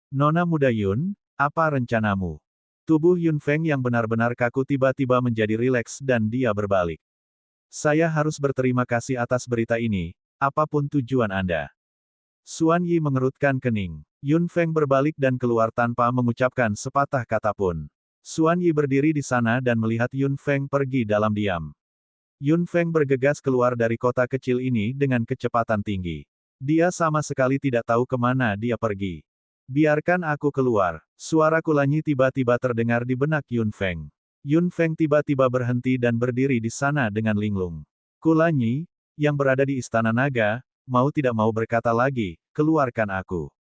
[SPEAKER 1] Nona muda Yun, apa rencanamu? Tubuh Yun Feng yang benar-benar kaku tiba-tiba menjadi rileks dan dia berbalik. Saya harus berterima kasih atas berita ini, apapun tujuan Anda. Xuan Yi mengerutkan kening. Yun Feng berbalik dan keluar tanpa mengucapkan sepatah kata pun. Xuan Yi berdiri di sana dan melihat Yun Feng pergi dalam diam. Yun Feng bergegas keluar dari kota kecil ini dengan kecepatan tinggi. Dia sama sekali tidak tahu kemana dia pergi. Biarkan aku keluar. Suara Kulanyi tiba-tiba terdengar di benak Yun Feng. Yun Feng tiba-tiba berhenti dan berdiri di sana dengan linglung. Kulanyi, yang berada di Istana Naga, mau tidak mau berkata lagi, keluarkan aku.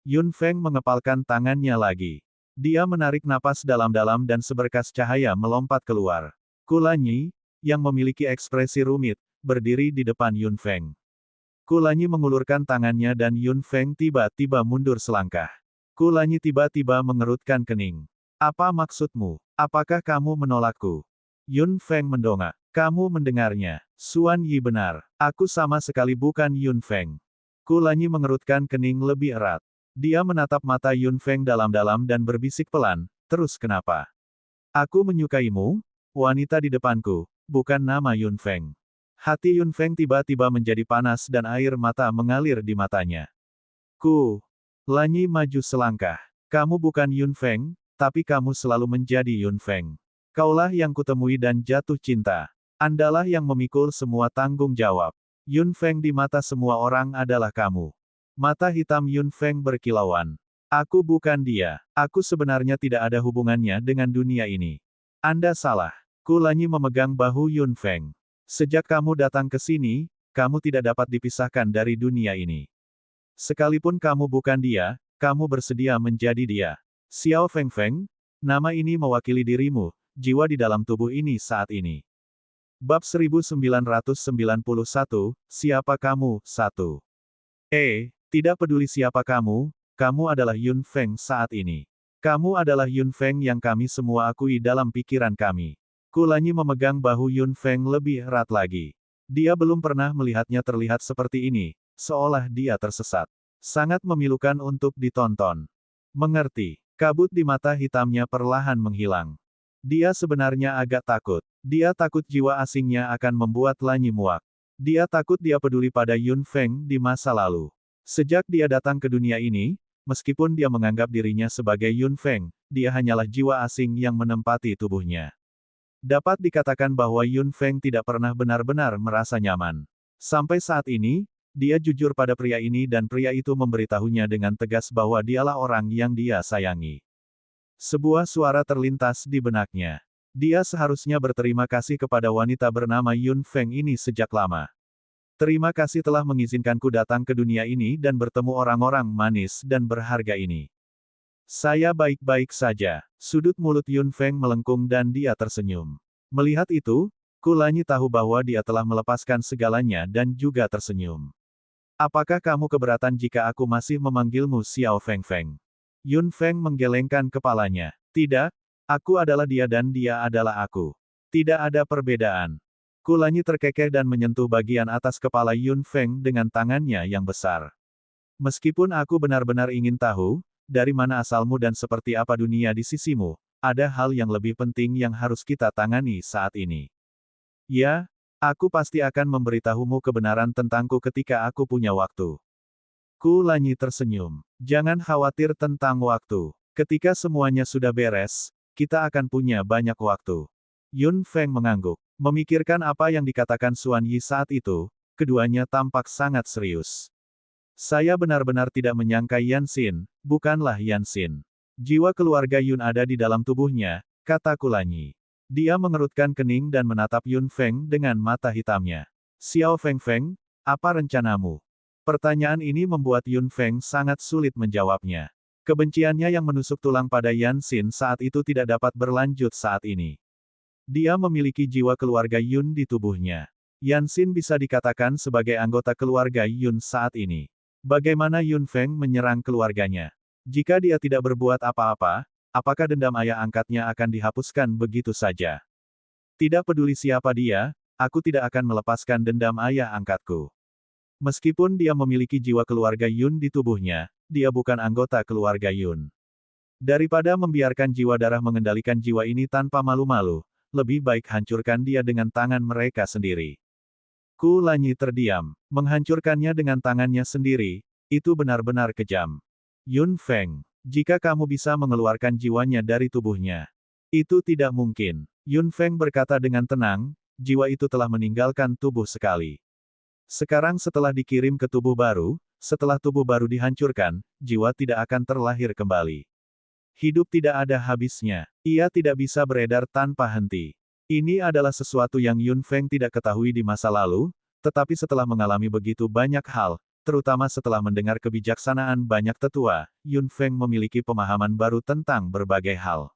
[SPEAKER 1] Yun Feng mengepalkan tangannya lagi. Dia menarik napas dalam-dalam dan seberkas cahaya melompat keluar. Kulanyi, yang memiliki ekspresi rumit, berdiri di depan Yun Feng. Kulanyi mengulurkan tangannya dan Yun Feng tiba-tiba mundur selangkah. Kulanyi tiba-tiba mengerutkan kening. Apa maksudmu? Apakah kamu menolakku? Yun Feng mendongak. Kamu mendengarnya. Xuan Yi benar. Aku sama sekali bukan Yun Feng. Kulanyi mengerutkan kening lebih erat. Dia menatap mata Yun Feng dalam-dalam dan berbisik pelan, terus kenapa? Aku menyukaimu, wanita di depanku, bukan nama Yun Feng. Hati Yun Feng tiba-tiba menjadi panas dan air mata mengalir di matanya. Lanyi maju selangkah. Kamu bukan Yun Feng, tapi kamu selalu menjadi Yun Feng. Kaulah yang kutemui dan jatuh cinta. Andalah yang memikul semua tanggung jawab. Yun Feng di mata semua orang adalah kamu. Mata hitam Yun Feng berkilauan. Aku bukan dia. Aku sebenarnya tidak ada hubungannya dengan dunia ini. Anda salah. Kulanyi memegang bahu Yun Feng. Sejak kamu datang ke sini, kamu tidak dapat dipisahkan dari dunia ini. Sekalipun kamu bukan dia, kamu bersedia menjadi dia. Xiao Feng Feng, nama ini mewakili dirimu, jiwa di dalam tubuh ini saat ini. Bab 1991, Siapa Kamu? 1. Tidak peduli siapa kamu adalah Yun Feng saat ini. Kamu adalah Yun Feng yang kami semua akui dalam pikiran kami. Kulanyi memegang bahu Yun Feng lebih erat lagi. Dia belum pernah melihatnya terlihat seperti ini, seolah dia tersesat. Sangat memilukan untuk ditonton. Mengerti. Kabut di mata hitamnya perlahan menghilang. Dia sebenarnya agak takut. Dia takut jiwa asingnya akan membuat Lanyi muak. Dia takut dia peduli pada Yun Feng di masa lalu. Sejak dia datang ke dunia ini, meskipun dia menganggap dirinya sebagai Yun Feng, dia hanyalah jiwa asing yang menempati tubuhnya. Dapat dikatakan bahwa Yun Feng tidak pernah benar-benar merasa nyaman. Sampai saat ini, dia jujur pada pria ini dan pria itu memberitahunya dengan tegas bahwa dialah orang yang dia sayangi. Sebuah suara terlintas di benaknya. Dia seharusnya berterima kasih kepada wanita bernama Yun Feng ini sejak lama. Terima kasih telah mengizinkanku datang ke dunia ini dan bertemu orang-orang manis dan berharga ini. Saya baik-baik saja. Sudut mulut Yun Feng melengkung dan dia tersenyum. Melihat itu, Kulanyi tahu bahwa dia telah melepaskan segalanya dan juga tersenyum. Apakah kamu keberatan jika aku masih memanggilmu Xiao Feng Feng? Yun Feng menggelengkan kepalanya. Tidak, Aku adalah dia dan dia adalah aku. Tidak ada perbedaan. Kulanyi terkekeh dan menyentuh bagian atas kepala Yun Feng dengan tangannya yang besar. Meskipun aku benar-benar ingin tahu, dari mana asalmu dan seperti apa dunia di sisimu, ada hal yang lebih penting yang harus kita tangani saat ini. Ya, aku pasti akan memberitahumu kebenaran tentangku ketika aku punya waktu. Kulanyi tersenyum. Jangan khawatir tentang waktu. Ketika semuanya sudah beres, kita akan punya banyak waktu. Yun Feng mengangguk. Memikirkan apa yang dikatakan Xuan Yi saat itu, keduanya tampak sangat serius. Saya benar-benar tidak menyangka Yan Xin, bukanlah Yan Xin. Jiwa keluarga Yun ada di dalam tubuhnya, kata Kulanyi. Dia mengerutkan kening dan menatap Yun Feng dengan mata hitamnya. Xiao Feng Feng, apa rencanamu? Pertanyaan ini membuat Yun Feng sangat sulit menjawabnya. Kebenciannya yang menusuk tulang pada Yan Xin saat itu tidak dapat berlanjut saat ini. Dia memiliki jiwa keluarga Yun di tubuhnya. Yan Xin bisa dikatakan sebagai anggota keluarga Yun saat ini. Bagaimana Yun Feng menyerang keluarganya? Jika dia tidak berbuat apa-apa, apakah dendam ayah angkatnya akan dihapuskan begitu saja? Tidak peduli siapa dia, aku tidak akan melepaskan dendam ayah angkatku. Meskipun dia memiliki jiwa keluarga Yun di tubuhnya, dia bukan anggota keluarga Yun. Daripada membiarkan jiwa darah mengendalikan jiwa ini tanpa malu-malu, lebih baik hancurkan dia dengan tangan mereka sendiri. Kulanyi terdiam. Menghancurkannya dengan tangannya sendiri, itu benar-benar kejam. Yun Feng, jika kamu bisa mengeluarkan jiwanya dari tubuhnya. Itu tidak mungkin. Yun Feng berkata dengan tenang, jiwa itu telah meninggalkan tubuh sekali. Sekarang setelah dikirim ke tubuh baru, setelah tubuh baru dihancurkan, jiwa tidak akan terlahir kembali. Hidup tidak ada habisnya. Ia tidak bisa beredar tanpa henti. Ini adalah sesuatu yang Yun Feng tidak ketahui di masa lalu, tetapi setelah mengalami begitu banyak hal, terutama setelah mendengar kebijaksanaan banyak tetua, Yun Feng memiliki pemahaman baru tentang berbagai hal.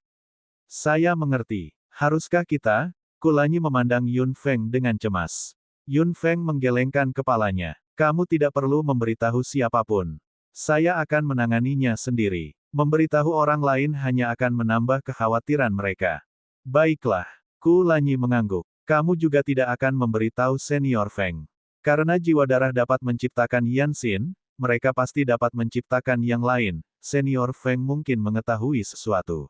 [SPEAKER 1] Saya mengerti. Haruskah kita? Kulanyi memandang Yun Feng dengan cemas. Yun Feng menggelengkan kepalanya. Kamu tidak perlu memberitahu siapapun. Saya akan menanganinya sendiri. Memberitahu orang lain hanya akan menambah kekhawatiran mereka. Baiklah. Kulanyi mengangguk. Kamu juga tidak akan memberitahu Senior Feng. Karena jiwa darah dapat menciptakan Yan Xin, mereka pasti dapat menciptakan yang lain. Senior Feng mungkin mengetahui sesuatu.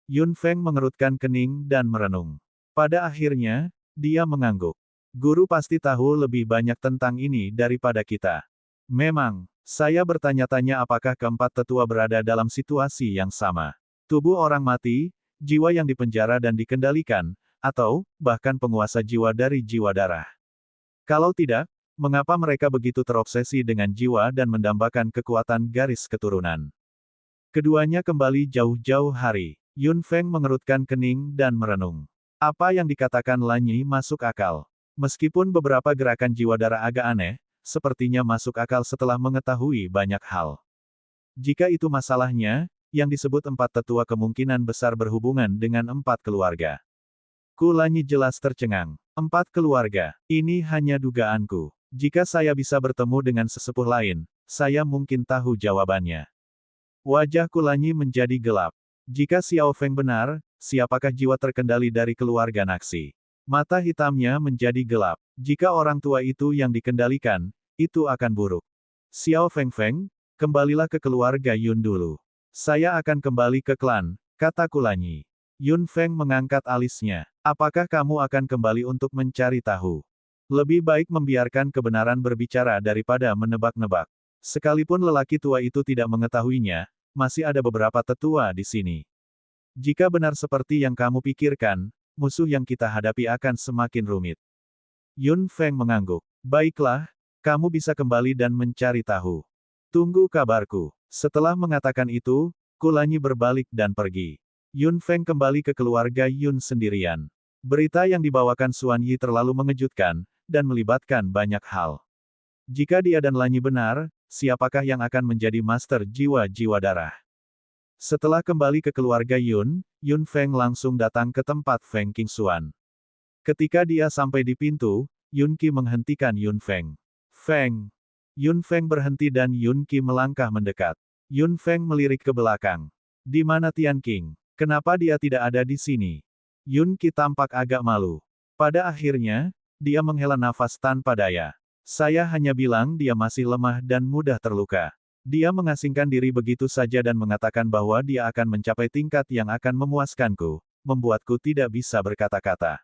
[SPEAKER 1] Yun Feng mengerutkan kening dan merenung. Pada akhirnya, dia mengangguk. Guru pasti tahu lebih banyak tentang ini daripada kita. Memang, saya bertanya-tanya apakah keempat tetua berada dalam situasi yang sama. Tubuh orang mati, jiwa yang dipenjara dan dikendalikan, atau, bahkan penguasa jiwa dari jiwa darah. Kalau tidak, mengapa mereka begitu terobsesi dengan jiwa dan mendambakan kekuatan garis keturunan? Keduanya kembali jauh-jauh hari. Yun Feng mengerutkan kening dan merenung. Apa yang dikatakan Lanyi masuk akal. Meskipun beberapa gerakan jiwa darah agak aneh, sepertinya masuk akal setelah mengetahui banyak hal. Jika itu masalahnya, yang disebut empat tetua kemungkinan besar berhubungan dengan empat keluarga. Kulanyi jelas tercengang. Empat keluarga. Ini hanya dugaanku. Jika saya bisa bertemu dengan sesepuh lain, saya mungkin tahu jawabannya. Wajah Kulanyi menjadi gelap. Jika Xiao Feng benar, siapakah jiwa terkendali dari keluarga Naxi? Mata hitamnya menjadi gelap. Jika orang tua itu yang dikendalikan, itu akan buruk. Xiao Feng Feng, kembalilah ke keluarga Yun dulu. Saya akan kembali ke klan, kata Kulanyi. Yun Feng mengangkat alisnya. Apakah kamu akan kembali untuk mencari tahu? Lebih baik membiarkan kebenaran berbicara daripada menebak-nebak. Sekalipun lelaki tua itu tidak mengetahuinya, masih ada beberapa tetua di sini. Jika benar seperti yang kamu pikirkan, musuh yang kita hadapi akan semakin rumit. Yun Feng mengangguk. Baiklah, kamu bisa kembali dan mencari tahu. Tunggu kabarku. Setelah mengatakan itu, Kulanyi berbalik dan pergi. Yun Feng kembali ke keluarga Yun sendirian. Berita yang dibawakan Xuan Yi terlalu mengejutkan, dan melibatkan banyak hal. Jika dia dan Lanyi benar, siapakah yang akan menjadi master jiwa-jiwa darah? Setelah kembali ke keluarga Yun, Yun Feng langsung datang ke tempat Feng Qingxuan. Ketika dia sampai di pintu, Yun Qi menghentikan Yun Feng. Feng. Yun Feng berhenti dan Yun Qi melangkah mendekat. Yun Feng melirik ke belakang. Di mana Tian Qing? Kenapa dia tidak ada di sini? Yun Qi tampak agak malu. Pada akhirnya, dia menghela nafas tanpa daya. Saya hanya bilang dia masih lemah dan mudah terluka. Dia mengasingkan diri begitu saja dan mengatakan bahwa dia akan mencapai tingkat yang akan memuaskanku, membuatku tidak bisa berkata-kata.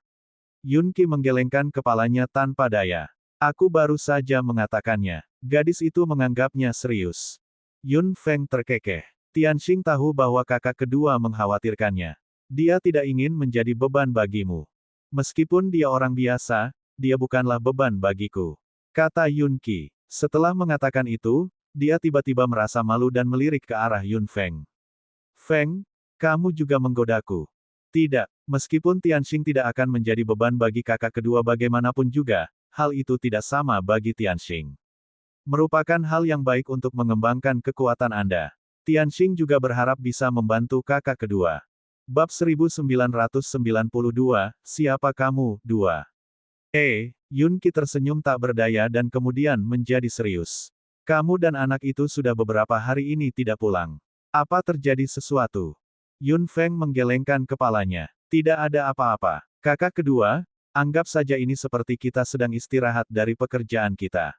[SPEAKER 1] Yun Qi menggelengkan kepalanya tanpa daya. Aku baru saja mengatakannya. Gadis itu menganggapnya serius. Yun Feng terkekeh. Tianxing tahu bahwa kakak kedua mengkhawatirkannya. Dia tidak ingin menjadi beban bagimu. Meskipun dia orang biasa, dia bukanlah beban bagiku. Kata Yun Qi. Setelah mengatakan itu, dia tiba-tiba merasa malu dan melirik ke arah Yun Feng. Feng, kamu juga menggodaku. Tidak, meskipun Tianxing tidak akan menjadi beban bagi kakak kedua bagaimanapun juga, hal itu tidak sama bagi Tianxing. Merupakan hal yang baik untuk mengembangkan kekuatan Anda. Tianxing juga berharap bisa membantu kakak kedua. Bab 1992, Siapa Kamu, 2. Yun Qi tersenyum tak berdaya dan kemudian menjadi serius. Kamu dan anak itu sudah beberapa hari ini tidak pulang. Apa terjadi sesuatu? Yun Feng menggelengkan kepalanya. Tidak ada apa-apa. Kakak kedua, anggap saja ini seperti kita sedang istirahat dari pekerjaan kita.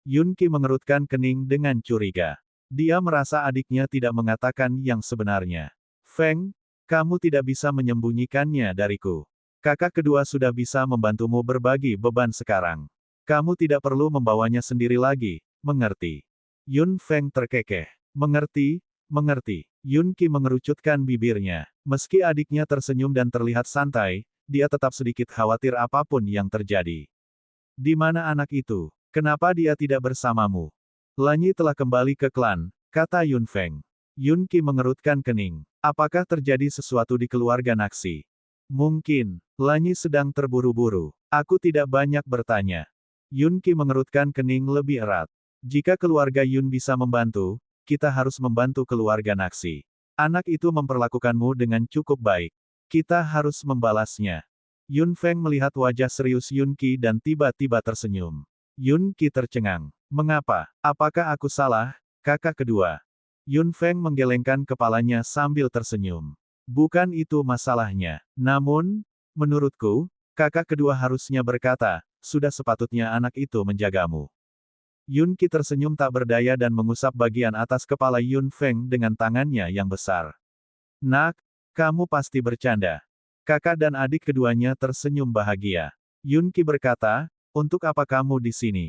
[SPEAKER 1] Yun Qi mengerutkan kening dengan curiga. Dia merasa adiknya tidak mengatakan yang sebenarnya. Feng, kamu tidak bisa menyembunyikannya dariku. Kakak kedua sudah bisa membantumu berbagi beban sekarang. Kamu tidak perlu membawanya sendiri lagi, mengerti? Yun Feng terkekeh. Mengerti, mengerti. Yun Qi mengerucutkan bibirnya. Meski adiknya tersenyum dan terlihat santai, dia tetap sedikit khawatir apapun yang terjadi. Di mana anak itu? Kenapa dia tidak bersamamu? Lanyi telah kembali ke klan, kata Yun Feng. Yun Qi mengerutkan kening. Apakah terjadi sesuatu di keluarga Naxi? Mungkin, Lanyi sedang terburu-buru. Aku tidak banyak bertanya. Yun Qi mengerutkan kening lebih erat. Jika keluarga Yun bisa membantu, kita harus membantu keluarga Naxi. Anak itu memperlakukanmu dengan cukup baik. Kita harus membalasnya. Yun Feng melihat wajah serius Yun Qi dan tiba-tiba tersenyum. Yun Qi tercengang. Mengapa? Apakah aku salah, kakak kedua? Yun Feng menggelengkan kepalanya sambil tersenyum. Bukan itu masalahnya. Namun, menurutku, kakak kedua harusnya berkata, sudah sepatutnya anak itu menjagamu. Yun Qi tersenyum tak berdaya dan mengusap bagian atas kepala Yun Feng dengan tangannya yang besar. Nak, kamu pasti bercanda. Kakak dan adik keduanya tersenyum bahagia. Yun Qi berkata, untuk apa kamu di sini?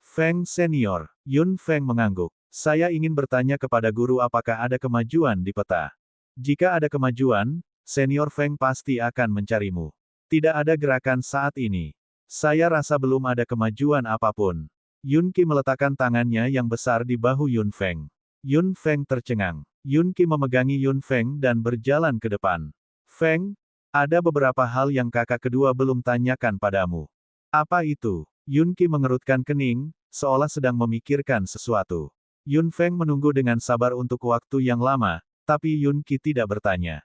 [SPEAKER 1] Feng senior, Yun Feng mengangguk. Saya ingin bertanya kepada guru apakah ada kemajuan di peta. Jika ada kemajuan, senior Feng pasti akan mencarimu. Tidak ada gerakan saat ini. Saya rasa belum ada kemajuan apapun. Yun Qi meletakkan tangannya yang besar di bahu Yun Feng. Yun Feng tercengang. Yun Qi memegangi Yun Feng dan berjalan ke depan. Feng, ada beberapa hal yang kakak kedua belum tanyakan padamu. Apa itu? Yun Qi mengerutkan kening, seolah sedang memikirkan sesuatu. Yun Feng menunggu dengan sabar untuk waktu yang lama, tapi Yun Qi tidak bertanya.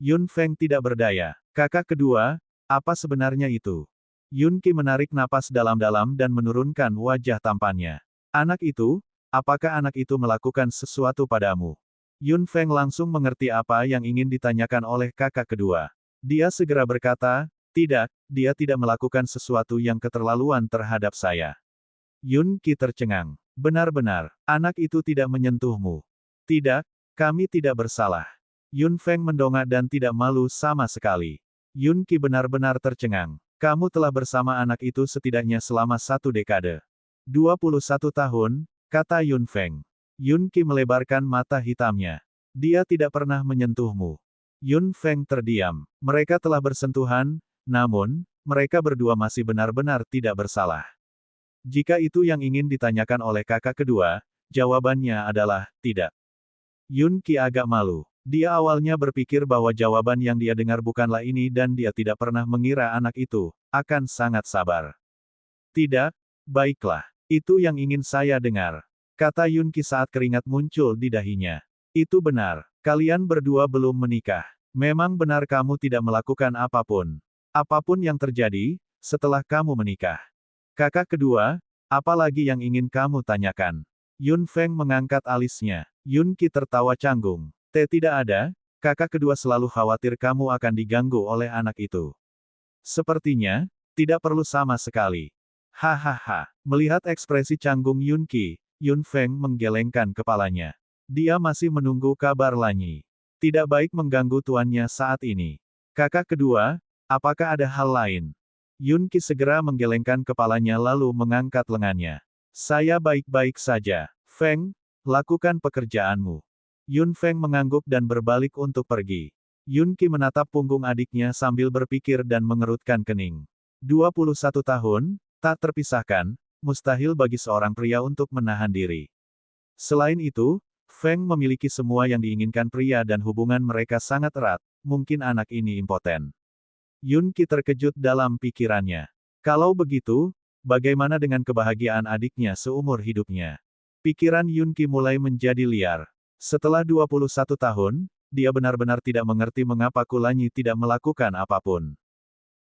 [SPEAKER 1] Yun Feng tidak berdaya. Kakak kedua, apa sebenarnya itu? Yun Qi menarik napas dalam-dalam dan menurunkan wajah tampannya. Anak itu, apakah anak itu melakukan sesuatu padamu? Yun Feng langsung mengerti apa yang ingin ditanyakan oleh kakak kedua. Dia segera berkata, tidak, dia tidak melakukan sesuatu yang keterlaluan terhadap saya. Yun Qi tercengang. Benar-benar, anak itu tidak menyentuhmu. Tidak, kami tidak bersalah. Yun Feng mendongak dan tidak malu sama sekali. Yun Qi benar-benar tercengang. Kamu telah bersama anak itu setidaknya selama 1 dekade. 21 tahun, kata Yun Feng. Yun Qi melebarkan mata hitamnya. Dia tidak pernah menyentuhmu. Yun Feng terdiam. Mereka telah bersentuhan, namun, mereka berdua masih benar-benar tidak bersalah. Jika itu yang ingin ditanyakan oleh kakak kedua, jawabannya adalah, tidak. Yun Qi agak malu. Dia awalnya berpikir bahwa jawaban yang dia dengar bukanlah ini dan dia tidak pernah mengira anak itu akan sangat sabar. Tidak, baiklah. Itu yang ingin saya dengar. Kata Yun Qi saat keringat muncul di dahinya. Itu benar. Kalian berdua belum menikah. Memang benar kamu tidak melakukan apapun. Apapun yang terjadi, setelah kamu menikah. Kakak kedua, apa lagi yang ingin kamu tanyakan? Yun Feng mengangkat alisnya. Yun Qi tertawa canggung. Tidak ada, Kakak kedua selalu khawatir kamu akan diganggu oleh anak itu. Sepertinya, tidak perlu sama sekali. Hahaha. Melihat ekspresi canggung Yunki, Yun Feng menggelengkan kepalanya. Dia masih menunggu kabar Lanyi. Tidak baik mengganggu tuannya saat ini. Kakak kedua, apakah ada hal lain? Yunki segera menggelengkan kepalanya lalu mengangkat lengannya. Saya baik-baik saja. Feng, lakukan pekerjaanmu. Yun Feng mengangguk dan berbalik untuk pergi. Yunki menatap punggung adiknya sambil berpikir dan mengerutkan kening. 21 tahun, tak terpisahkan, mustahil bagi seorang pria untuk menahan diri. Selain itu, Feng memiliki semua yang diinginkan pria dan hubungan mereka sangat erat, mungkin anak ini impoten. Yunki terkejut dalam pikirannya. Kalau begitu, bagaimana dengan kebahagiaan adiknya seumur hidupnya? Pikiran Yunki mulai menjadi liar. Setelah 21 tahun, dia benar-benar tidak mengerti mengapa Kulanyi tidak melakukan apapun.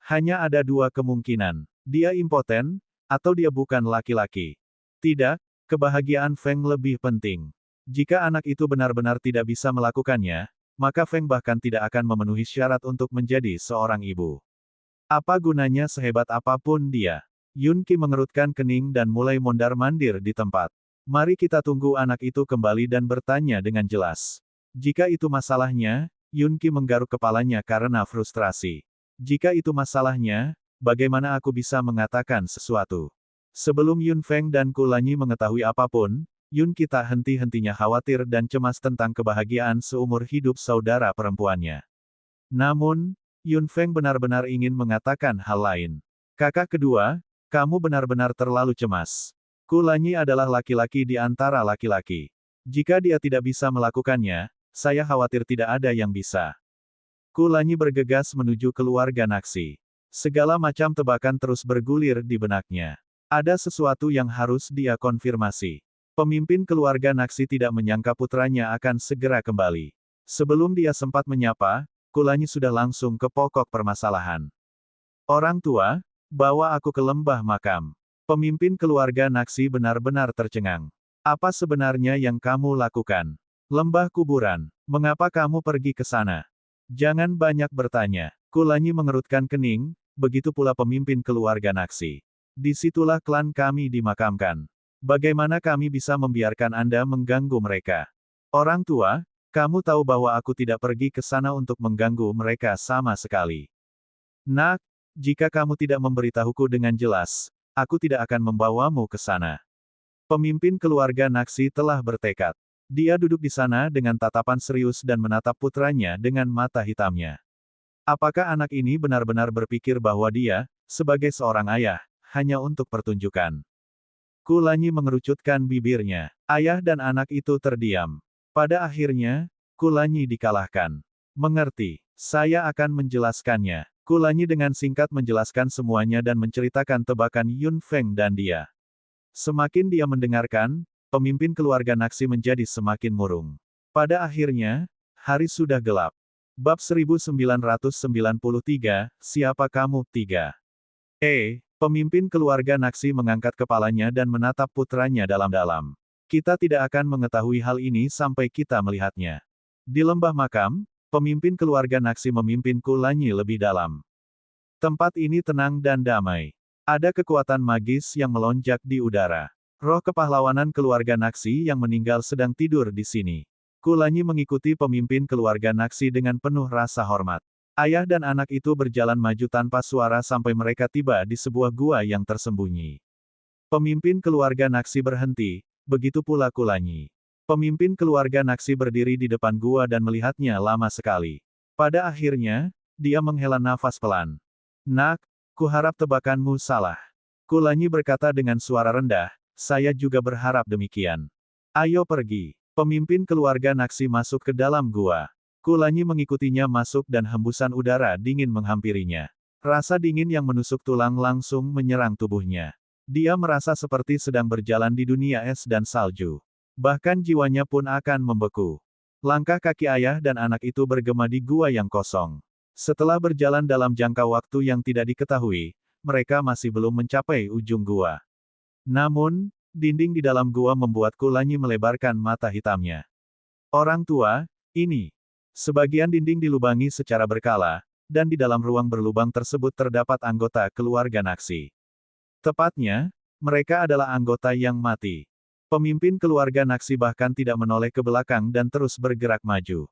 [SPEAKER 1] Hanya ada dua kemungkinan. Dia impoten, atau dia bukan laki-laki. Tidak, kebahagiaan Feng lebih penting. Jika anak itu benar-benar tidak bisa melakukannya, maka Feng bahkan tidak akan memenuhi syarat untuk menjadi seorang ibu. Apa gunanya sehebat apapun dia? Yunki mengerutkan kening dan mulai mondar-mandir di tempat. Mari kita tunggu anak itu kembali dan bertanya dengan jelas. Jika itu masalahnya, Yunki menggaruk kepalanya karena frustrasi. Jika itu masalahnya, bagaimana aku bisa mengatakan sesuatu? Sebelum Yun Feng dan Kulanyi mengetahui apapun, Yunki tak henti-hentinya khawatir dan cemas tentang kebahagiaan seumur hidup saudara perempuannya. Namun, Yun Feng benar-benar ingin mengatakan hal lain. Kakak kedua, kamu benar-benar terlalu cemas. Kulanyi adalah laki-laki di antara laki-laki. Jika dia tidak bisa melakukannya, saya khawatir tidak ada yang bisa. Kulanyi bergegas menuju keluarga Naksi. Segala macam tebakan terus bergulir di benaknya. Ada sesuatu yang harus dia konfirmasi. Pemimpin keluarga Naksi tidak menyangka putranya akan segera kembali. Sebelum dia sempat menyapa, Kulanyi sudah langsung ke pokok permasalahan. Orang tua, bawa aku ke lembah makam. Pemimpin keluarga Naksi benar-benar tercengang. Apa sebenarnya yang kamu lakukan? Lembah kuburan. Mengapa kamu pergi ke sana? Jangan banyak bertanya. Kulanyi mengerutkan kening, begitu pula pemimpin keluarga Naksi. Disitulah klan kami dimakamkan. Bagaimana kami bisa membiarkan Anda mengganggu mereka? Orang tua, kamu tahu bahwa aku tidak pergi ke sana untuk mengganggu mereka sama sekali. Nak, jika kamu tidak memberitahuku dengan jelas, aku tidak akan membawamu ke sana. Pemimpin keluarga Naksi telah bertekad. Dia duduk di sana dengan tatapan serius dan menatap putranya dengan mata hitamnya. Apakah anak ini benar-benar berpikir bahwa dia, sebagai seorang ayah, hanya untuk pertunjukan? Kulanyi mengerucutkan bibirnya. Ayah dan anak itu terdiam. Pada akhirnya, Kulanyi dikalahkan. Mengerti. Saya akan menjelaskannya. Kulanyi dengan singkat menjelaskan semuanya dan menceritakan tebakan Yun Feng dan dia. Semakin dia mendengarkan, pemimpin keluarga Naksi menjadi semakin murung. Pada akhirnya, hari sudah gelap. Bab 1993, Siapa Kamu? 3. Pemimpin keluarga Naksi mengangkat kepalanya dan menatap putranya dalam-dalam. Kita tidak akan mengetahui hal ini sampai kita melihatnya. Di lembah makam, pemimpin keluarga Naksi memimpin Kulanyi lebih dalam. Tempat ini tenang dan damai. Ada kekuatan magis yang melonjak di udara. Roh kepahlawanan keluarga Naksi yang meninggal sedang tidur di sini. Kulanyi mengikuti pemimpin keluarga Naksi dengan penuh rasa hormat. Ayah dan anak itu berjalan maju tanpa suara sampai mereka tiba di sebuah gua yang tersembunyi. Pemimpin keluarga Naksi berhenti, begitu pula Kulanyi. Pemimpin keluarga Naksi berdiri di depan gua dan melihatnya lama sekali. Pada akhirnya, dia menghela nafas pelan. Nak, kuharap tebakanmu salah. Kulanyi berkata dengan suara rendah, saya juga berharap demikian. Ayo pergi. Pemimpin keluarga Naksi masuk ke dalam gua. Kulanyi mengikutinya masuk dan hembusan udara dingin menghampirinya. Rasa dingin yang menusuk tulang langsung menyerang tubuhnya. Dia merasa seperti sedang berjalan di dunia es dan salju. Bahkan jiwanya pun akan membeku. Langkah kaki ayah dan anak itu bergema di gua yang kosong. Setelah berjalan dalam jangka waktu yang tidak diketahui, mereka masih belum mencapai ujung gua. Namun, dinding di dalam gua membuat Kulanyi melebarkan mata hitamnya. Orang tua, ini. Sebagian dinding dilubangi secara berkala, dan di dalam ruang berlubang tersebut terdapat anggota keluarga Naxi. Tepatnya, mereka adalah anggota yang mati. Pemimpin keluarga Naxi bahkan tidak menoleh ke belakang dan terus bergerak maju.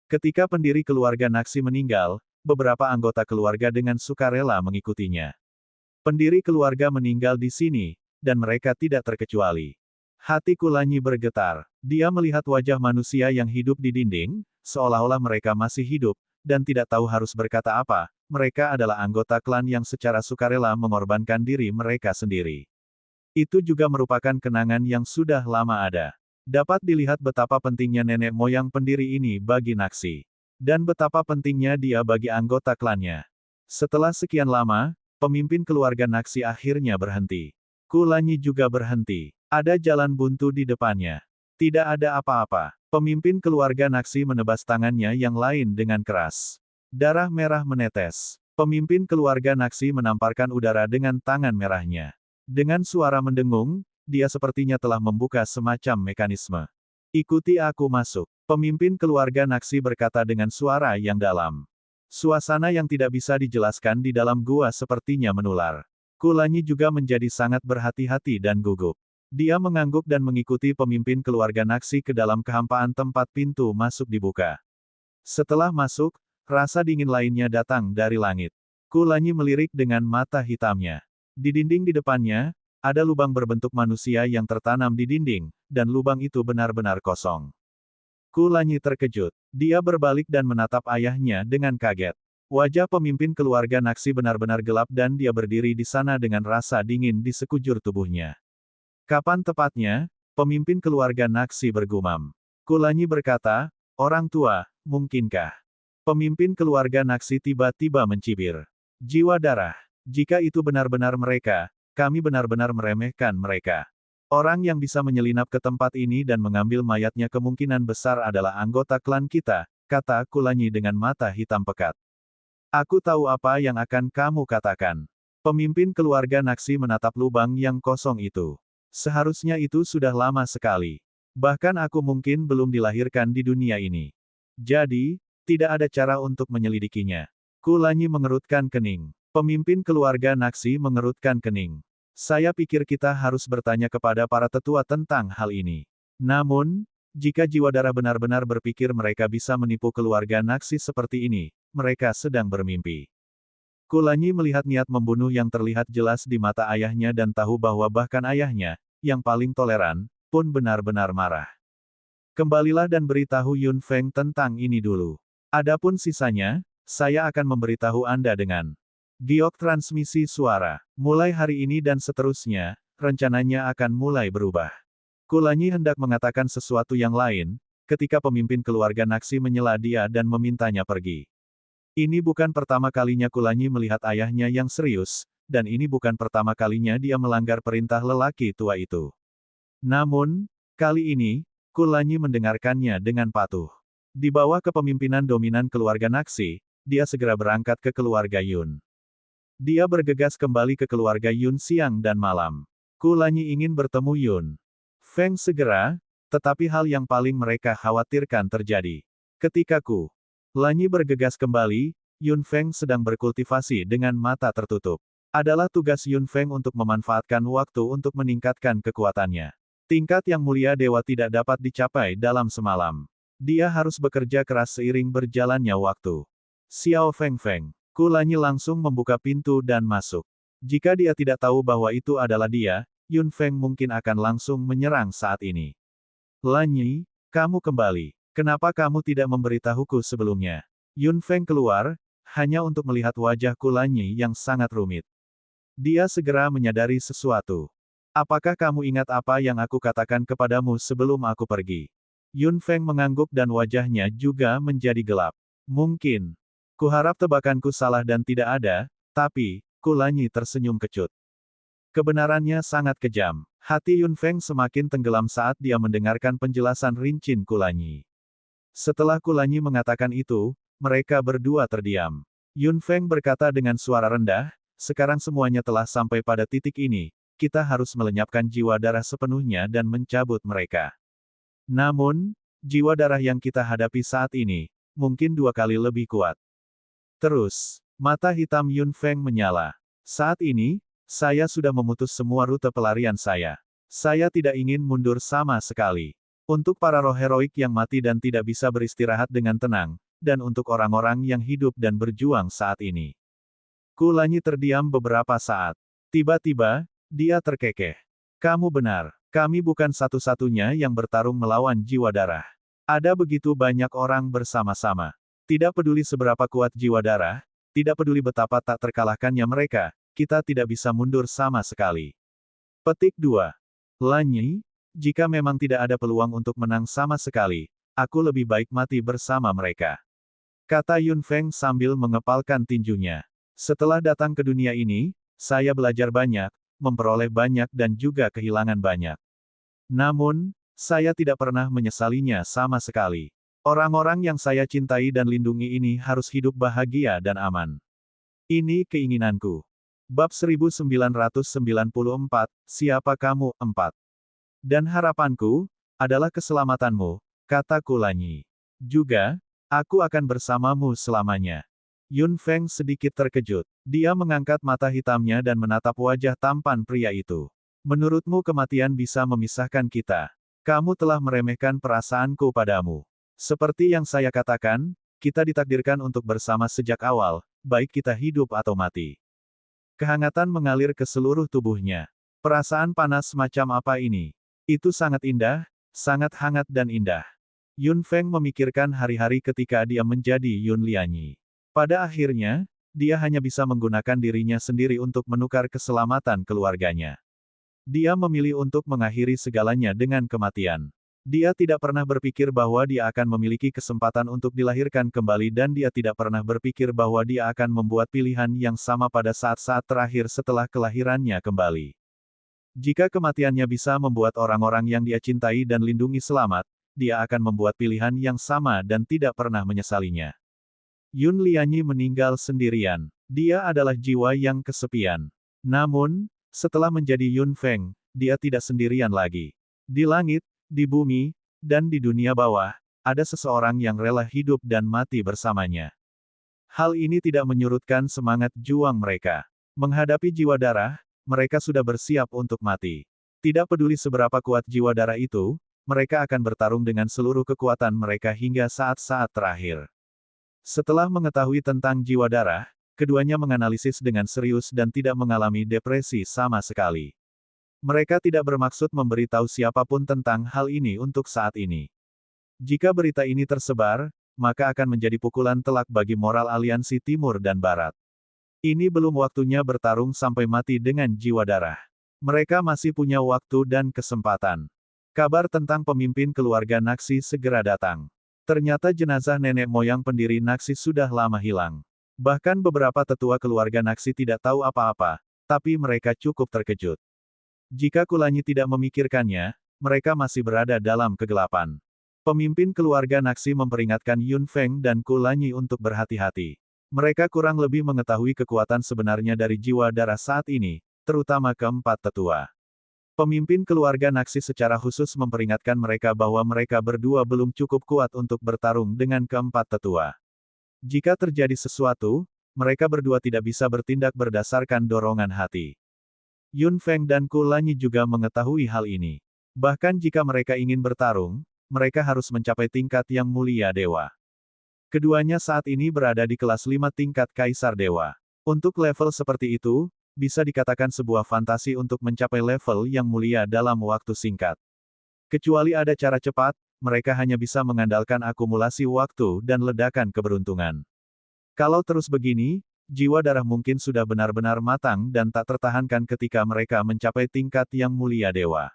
[SPEAKER 1] Ketika pendiri keluarga Naxi meninggal, beberapa anggota keluarga dengan sukarela mengikutinya. Pendiri keluarga meninggal di sini, dan mereka tidak terkecuali. Hati Kulanyi bergetar. Dia melihat wajah manusia yang hidup di dinding, seolah-olah mereka masih hidup, dan tidak tahu harus berkata apa. Mereka adalah anggota klan yang secara sukarela mengorbankan diri mereka sendiri. Itu juga merupakan kenangan yang sudah lama ada. Dapat dilihat betapa pentingnya nenek moyang pendiri ini bagi Naxi. Dan betapa pentingnya dia bagi anggota klannya. Setelah sekian lama, pemimpin keluarga Naxi akhirnya berhenti. Kulanyi juga berhenti. Ada jalan buntu di depannya. Tidak ada apa-apa. Pemimpin keluarga Naxi menebas tangannya yang lain dengan keras. Darah merah menetes. Pemimpin keluarga Naxi menamparkan udara dengan tangan merahnya. Dengan suara mendengung, dia sepertinya telah membuka semacam mekanisme. Ikuti aku masuk. Pemimpin keluarga Naxi berkata dengan suara yang dalam. Suasana yang tidak bisa dijelaskan di dalam gua sepertinya menular. Kulanyi juga menjadi sangat berhati-hati dan gugup. Dia mengangguk dan mengikuti pemimpin keluarga Naxi ke dalam kehampaan tempat pintu masuk dibuka. Setelah masuk, rasa dingin lainnya datang dari langit. Kulanyi melirik dengan mata hitamnya. Di dinding di depannya, ada lubang berbentuk manusia yang tertanam di dinding, dan lubang itu benar-benar kosong. Kulanyi terkejut. Dia berbalik dan menatap ayahnya dengan kaget. Wajah pemimpin keluarga Naxi benar-benar gelap dan dia berdiri di sana dengan rasa dingin di sekujur tubuhnya. Kapan tepatnya, pemimpin keluarga Naxi bergumam. Kulanyi berkata, orang tua, mungkinkah? Pemimpin keluarga Naxi tiba-tiba mencibir. Jiwa darah. Jika itu benar-benar mereka, kami benar-benar meremehkan mereka. Orang yang bisa menyelinap ke tempat ini dan mengambil mayatnya kemungkinan besar adalah anggota klan kita, kata Kulanyi dengan mata hitam pekat. Aku tahu apa yang akan kamu katakan. Pemimpin keluarga Naxi menatap lubang yang kosong itu. Seharusnya itu sudah lama sekali. Bahkan aku mungkin belum dilahirkan di dunia ini. Jadi, tidak ada cara untuk menyelidikinya. Kulanyi mengerutkan kening. Pemimpin keluarga Naxi mengerutkan kening. Saya pikir kita harus bertanya kepada para tetua tentang hal ini. Namun, jika jiwa darah benar-benar berpikir mereka bisa menipu keluarga Naxi seperti ini, mereka sedang bermimpi. Kulanyi melihat niat membunuh yang terlihat jelas di mata ayahnya dan tahu bahwa bahkan ayahnya, yang paling toleran, pun benar-benar marah. Kembalilah dan beritahu Yun Feng tentang ini dulu. Adapun sisanya, saya akan memberitahu Anda dengan giok transmisi suara. Mulai hari ini dan seterusnya, rencananya akan mulai berubah. Kulanyi hendak mengatakan sesuatu yang lain, ketika pemimpin keluarga Naxi menyela dia dan memintanya pergi. Ini bukan pertama kalinya Kulanyi melihat ayahnya yang serius, dan ini bukan pertama kalinya dia melanggar perintah lelaki tua itu. Namun, kali ini, Kulanyi mendengarkannya dengan patuh. Di bawah kepemimpinan dominan keluarga Naxi, dia segera berangkat ke keluarga Yun. Dia bergegas kembali ke keluarga Yun siang dan malam. Kulanyi ingin bertemu Yun Feng segera, tetapi hal yang paling mereka khawatirkan terjadi. Ketika Kulanyi bergegas kembali, Yun Feng sedang berkultivasi dengan mata tertutup. Adalah tugas Yun Feng untuk memanfaatkan waktu untuk meningkatkan kekuatannya. Tingkat yang mulia dewa tidak dapat dicapai dalam semalam. Dia harus bekerja keras seiring berjalannya waktu. Xiao Feng Feng. Kulanyi langsung membuka pintu dan masuk. Jika dia tidak tahu bahwa itu adalah dia, Yun Feng mungkin akan langsung menyerang saat ini. Lanyi, kamu kembali. Kenapa kamu tidak memberitahuku sebelumnya? Yun Feng keluar, hanya untuk melihat wajah Kulanyi yang sangat rumit. Dia segera menyadari sesuatu. Apakah kamu ingat apa yang aku katakan kepadamu sebelum aku pergi? Yun Feng mengangguk dan wajahnya juga menjadi gelap. Mungkin. Kuharap tebakanku salah dan tidak ada, tapi, Kulanyi tersenyum kecut. Kebenarannya sangat kejam. Hati Yun Feng semakin tenggelam saat dia mendengarkan penjelasan Rincin Kulanyi. Setelah Kulanyi mengatakan itu, mereka berdua terdiam. Yun Feng berkata dengan suara rendah, sekarang semuanya telah sampai pada titik ini, kita harus melenyapkan jiwa darah sepenuhnya dan mencabut mereka. Namun, jiwa darah yang kita hadapi saat ini, mungkin 2 kali lebih kuat. Terus, mata hitam Yun Feng menyala. Saat ini, saya sudah memutus semua rute pelarian saya. Saya tidak ingin mundur sama sekali. Untuk para roh heroik yang mati dan tidak bisa beristirahat dengan tenang, dan untuk orang-orang yang hidup dan berjuang saat ini. Kulanyi terdiam beberapa saat. Tiba-tiba, dia terkekeh. Kamu benar. Kami bukan satu-satunya yang bertarung melawan jiwa darah. Ada begitu banyak orang bersama-sama. Tidak peduli seberapa kuat jiwa darah, tidak peduli betapa tak terkalahkannya mereka, kita tidak bisa mundur sama sekali. Petik 2. Lanyi, jika memang tidak ada peluang untuk menang sama sekali, aku lebih baik mati bersama mereka. Kata Yun Feng sambil mengepalkan tinjunya. Setelah datang ke dunia ini, saya belajar banyak, memperoleh banyak dan juga kehilangan banyak. Namun, saya tidak pernah menyesalinya sama sekali. Orang-orang yang saya cintai dan lindungi ini harus hidup bahagia dan aman. Ini keinginanku. Bab 1994, Siapa Kamu? 4. Dan harapanku, adalah keselamatanmu, kata Kulanyi. Juga, aku akan bersamamu selamanya. Yun Feng sedikit terkejut. Dia mengangkat mata hitamnya dan menatap wajah tampan pria itu. Menurutmu kematian bisa memisahkan kita? Kamu telah meremehkan perasaanku padamu. Seperti yang saya katakan, kita ditakdirkan untuk bersama sejak awal, baik kita hidup atau mati. Kehangatan mengalir ke seluruh tubuhnya. Perasaan panas macam apa ini? Itu sangat indah, sangat hangat dan indah. Yun Feng memikirkan hari-hari ketika dia menjadi Yun Lianyi. Pada akhirnya, dia hanya bisa menggunakan dirinya sendiri untuk menukar keselamatan keluarganya. Dia memilih untuk mengakhiri segalanya dengan kematian. Dia tidak pernah berpikir bahwa dia akan memiliki kesempatan untuk dilahirkan kembali dan dia tidak pernah berpikir bahwa dia akan membuat pilihan yang sama pada saat-saat terakhir setelah kelahirannya kembali. Jika kematiannya bisa membuat orang-orang yang dia cintai dan lindungi selamat, dia akan membuat pilihan yang sama dan tidak pernah menyesalinya. Yun Lianyi meninggal sendirian. Dia adalah jiwa yang kesepian. Namun, setelah menjadi Yun Feng, dia tidak sendirian lagi. Di langit, di bumi, dan di dunia bawah, ada seseorang yang rela hidup dan mati bersamanya. Hal ini tidak menyurutkan semangat juang mereka. Menghadapi jiwa darah, mereka sudah bersiap untuk mati. Tidak peduli seberapa kuat jiwa darah itu, mereka akan bertarung dengan seluruh kekuatan mereka hingga saat-saat terakhir. Setelah mengetahui tentang jiwa darah, keduanya menganalisis dengan serius dan tidak mengalami depresi sama sekali. Mereka tidak bermaksud memberitahu siapapun tentang hal ini untuk saat ini. Jika berita ini tersebar, maka akan menjadi pukulan telak bagi moral aliansi Timur dan Barat. Ini belum waktunya bertarung sampai mati dengan jiwa darah. Mereka masih punya waktu dan kesempatan. Kabar tentang pemimpin keluarga Naxi segera datang. Ternyata jenazah nenek moyang pendiri Naxi sudah lama hilang. Bahkan beberapa tetua keluarga Naxi tidak tahu apa-apa, tapi mereka cukup terkejut. Jika Kulanyi tidak memikirkannya, mereka masih berada dalam kegelapan. Pemimpin keluarga Naxi memperingatkan Yun Feng dan Kulanyi untuk berhati-hati. Mereka kurang lebih mengetahui kekuatan sebenarnya dari jiwa darah saat ini, terutama keempat tetua. Pemimpin keluarga Naxi secara khusus memperingatkan mereka bahwa mereka berdua belum cukup kuat untuk bertarung dengan keempat tetua. Jika terjadi sesuatu, mereka berdua tidak bisa bertindak berdasarkan dorongan hati. Yun Feng dan Kulanyi juga mengetahui hal ini. Bahkan jika mereka ingin bertarung, mereka harus mencapai tingkat yang mulia dewa. Keduanya saat ini berada di kelas 5 tingkat Kaisar Dewa. Untuk level seperti itu, bisa dikatakan sebuah fantasi untuk mencapai level yang mulia dalam waktu singkat. Kecuali ada cara cepat, mereka hanya bisa mengandalkan akumulasi waktu dan ledakan keberuntungan. Kalau terus begini, jiwa darah mungkin sudah benar-benar matang dan tak tertahankan ketika mereka mencapai tingkat yang mulia dewa.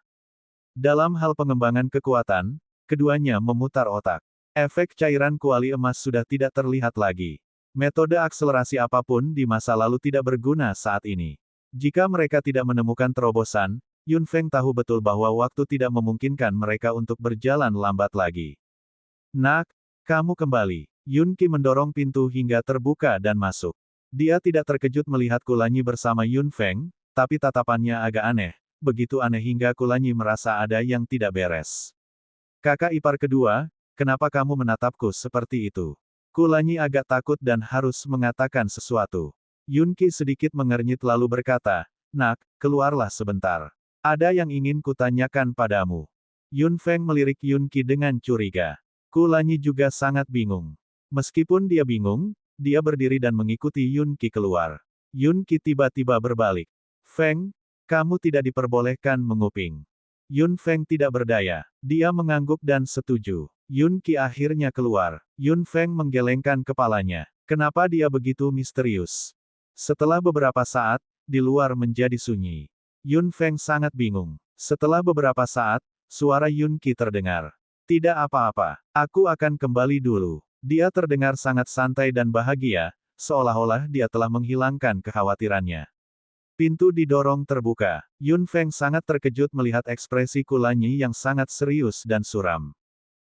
[SPEAKER 1] Dalam hal pengembangan kekuatan, keduanya memutar otak. Efek cairan kuali emas sudah tidak terlihat lagi. Metode akselerasi apapun di masa lalu tidak berguna saat ini. Jika mereka tidak menemukan terobosan, Yun Feng tahu betul bahwa waktu tidak memungkinkan mereka untuk berjalan lambat lagi. Nak, kamu kembali. Yun Qi mendorong pintu hingga terbuka dan masuk. Dia tidak terkejut melihat Kulanyi bersama Yun Feng, tapi tatapannya agak aneh. Begitu aneh hingga Kulanyi merasa ada yang tidak beres. Kakak ipar kedua, kenapa kamu menatapku seperti itu? Kulanyi agak takut dan harus mengatakan sesuatu. Yunki sedikit mengernyit lalu berkata, "Nak, keluarlah sebentar. Ada yang ingin kutanyakan padamu." Yun Feng melirik Yunki dengan curiga. Kulanyi juga sangat bingung. Meskipun dia bingung, dia berdiri dan mengikuti Yunki keluar. Yunki tiba-tiba berbalik. "Feng, kamu tidak diperbolehkan menguping." Yun Feng tidak berdaya. Dia mengangguk dan setuju. Yunki akhirnya keluar. Yun Feng menggelengkan kepalanya. Kenapa dia begitu misterius? Setelah beberapa saat, di luar menjadi sunyi. Yun Feng sangat bingung. Setelah beberapa saat, suara Yunki terdengar. "Tidak apa-apa. Aku akan kembali dulu." Dia terdengar sangat santai dan bahagia, seolah-olah dia telah menghilangkan kekhawatirannya. Pintu didorong terbuka. Yun Feng sangat terkejut melihat ekspresi Kulanyi yang sangat serius dan suram.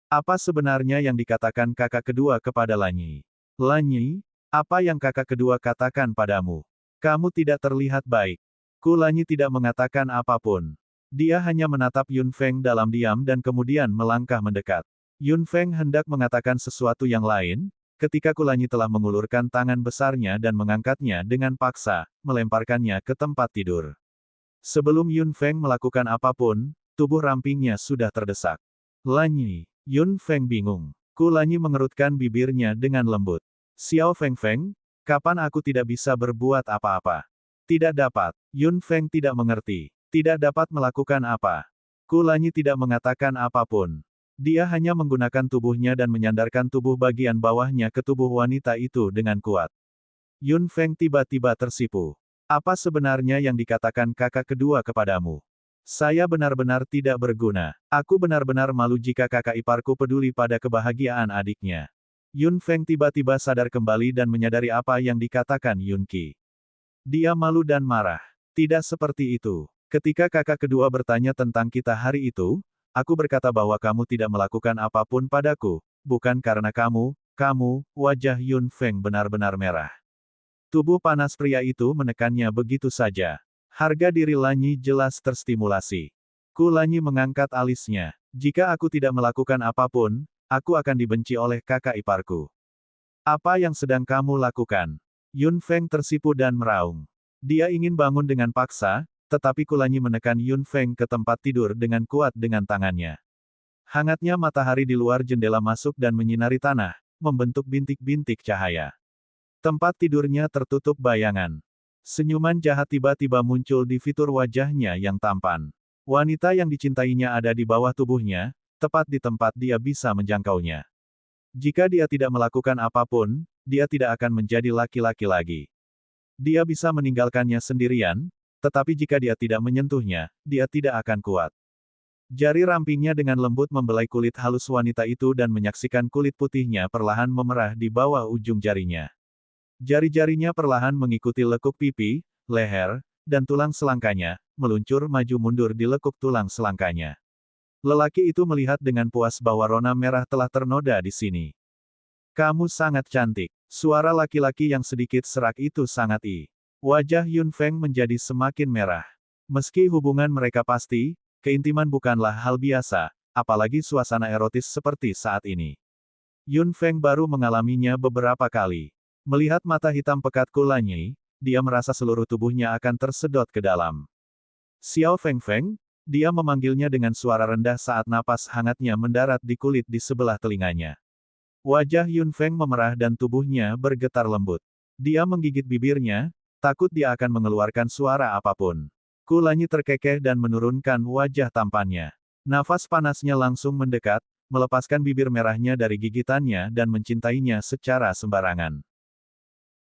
[SPEAKER 1] Apa sebenarnya yang dikatakan kakak kedua kepada Lanyi? "Lanyi, apa yang kakak kedua katakan padamu? Kamu tidak terlihat baik." Kulanyi tidak mengatakan apapun. Dia hanya menatap Yun Feng dalam diam dan kemudian melangkah mendekat. Yun Feng hendak mengatakan sesuatu yang lain, ketika Kulanyi telah mengulurkan tangan besarnya dan mengangkatnya dengan paksa, melemparkannya ke tempat tidur. Sebelum Yun Feng melakukan apapun, tubuh rampingnya sudah terdesak. "Lanyi." Yun Feng bingung. Kulanyi mengerutkan bibirnya dengan lembut. "Xiao Feng Feng, kapan aku tidak bisa berbuat apa-apa?" "Tidak dapat." Yun Feng tidak mengerti. Tidak dapat melakukan apa? Kulanyi tidak mengatakan apapun. Dia hanya menggunakan tubuhnya dan menyandarkan tubuh bagian bawahnya ke tubuh wanita itu dengan kuat. Yun Feng tiba-tiba tersipu. "Apa sebenarnya yang dikatakan kakak kedua kepadamu? Saya benar-benar tidak berguna. Aku benar-benar malu jika kakak iparku peduli pada kebahagiaan adiknya." Yun Feng tiba-tiba sadar kembali dan menyadari apa yang dikatakan Yunki. Dia malu dan marah. "Tidak seperti itu. Ketika kakak kedua bertanya tentang kita hari itu, aku berkata bahwa kamu tidak melakukan apapun padaku, bukan karena kamu." Wajah Yun Feng benar-benar merah. Tubuh panas pria itu menekannya begitu saja. Harga diri Lanyi jelas terstimulasi. Kulanyi mengangkat alisnya. "Jika aku tidak melakukan apapun, aku akan dibenci oleh kakak iparku." "Apa yang sedang kamu lakukan?" Yun Feng tersipu dan meraung. Dia ingin bangun dengan paksa, tetapi Kulanyi menekan Yun Feng ke tempat tidur dengan kuat dengan tangannya. Hangatnya matahari di luar jendela masuk dan menyinari tanah, membentuk bintik-bintik cahaya. Tempat tidurnya tertutup bayangan. Senyuman jahat tiba-tiba muncul di fitur wajahnya yang tampan. Wanita yang dicintainya ada di bawah tubuhnya, tepat di tempat dia bisa menjangkaunya. Jika dia tidak melakukan apapun, dia tidak akan menjadi laki-laki lagi. Dia bisa meninggalkannya sendirian, tetapi jika dia tidak menyentuhnya, dia tidak akan kuat. Jari rampingnya dengan lembut membelai kulit halus wanita itu dan menyaksikan kulit putihnya perlahan memerah di bawah ujung jarinya. Jari-jarinya perlahan mengikuti lekuk pipi, leher, dan tulang selangkanya, meluncur maju mundur di lekuk tulang selangkanya. Lelaki itu melihat dengan puas bahwa rona merah telah ternoda di sini. "Kamu sangat cantik." Suara laki-laki yang sedikit serak itu sangat Wajah Yun Feng menjadi semakin merah. Meski hubungan mereka pasti, keintiman bukanlah hal biasa, apalagi suasana erotis seperti saat ini. Yun Feng baru mengalaminya beberapa kali. Melihat mata hitam pekat Kulanyi, dia merasa seluruh tubuhnya akan tersedot ke dalam. "Xiao Feng Feng," dia memanggilnya dengan suara rendah saat napas hangatnya mendarat di kulit di sebelah telinganya. Wajah Yun Feng memerah dan tubuhnya bergetar lembut. Dia menggigit bibirnya, takut dia akan mengeluarkan suara apapun. Kulanyi terkekeh dan menurunkan wajah tampannya. Nafas panasnya langsung mendekat, melepaskan bibir merahnya dari gigitannya dan mencintainya secara sembarangan.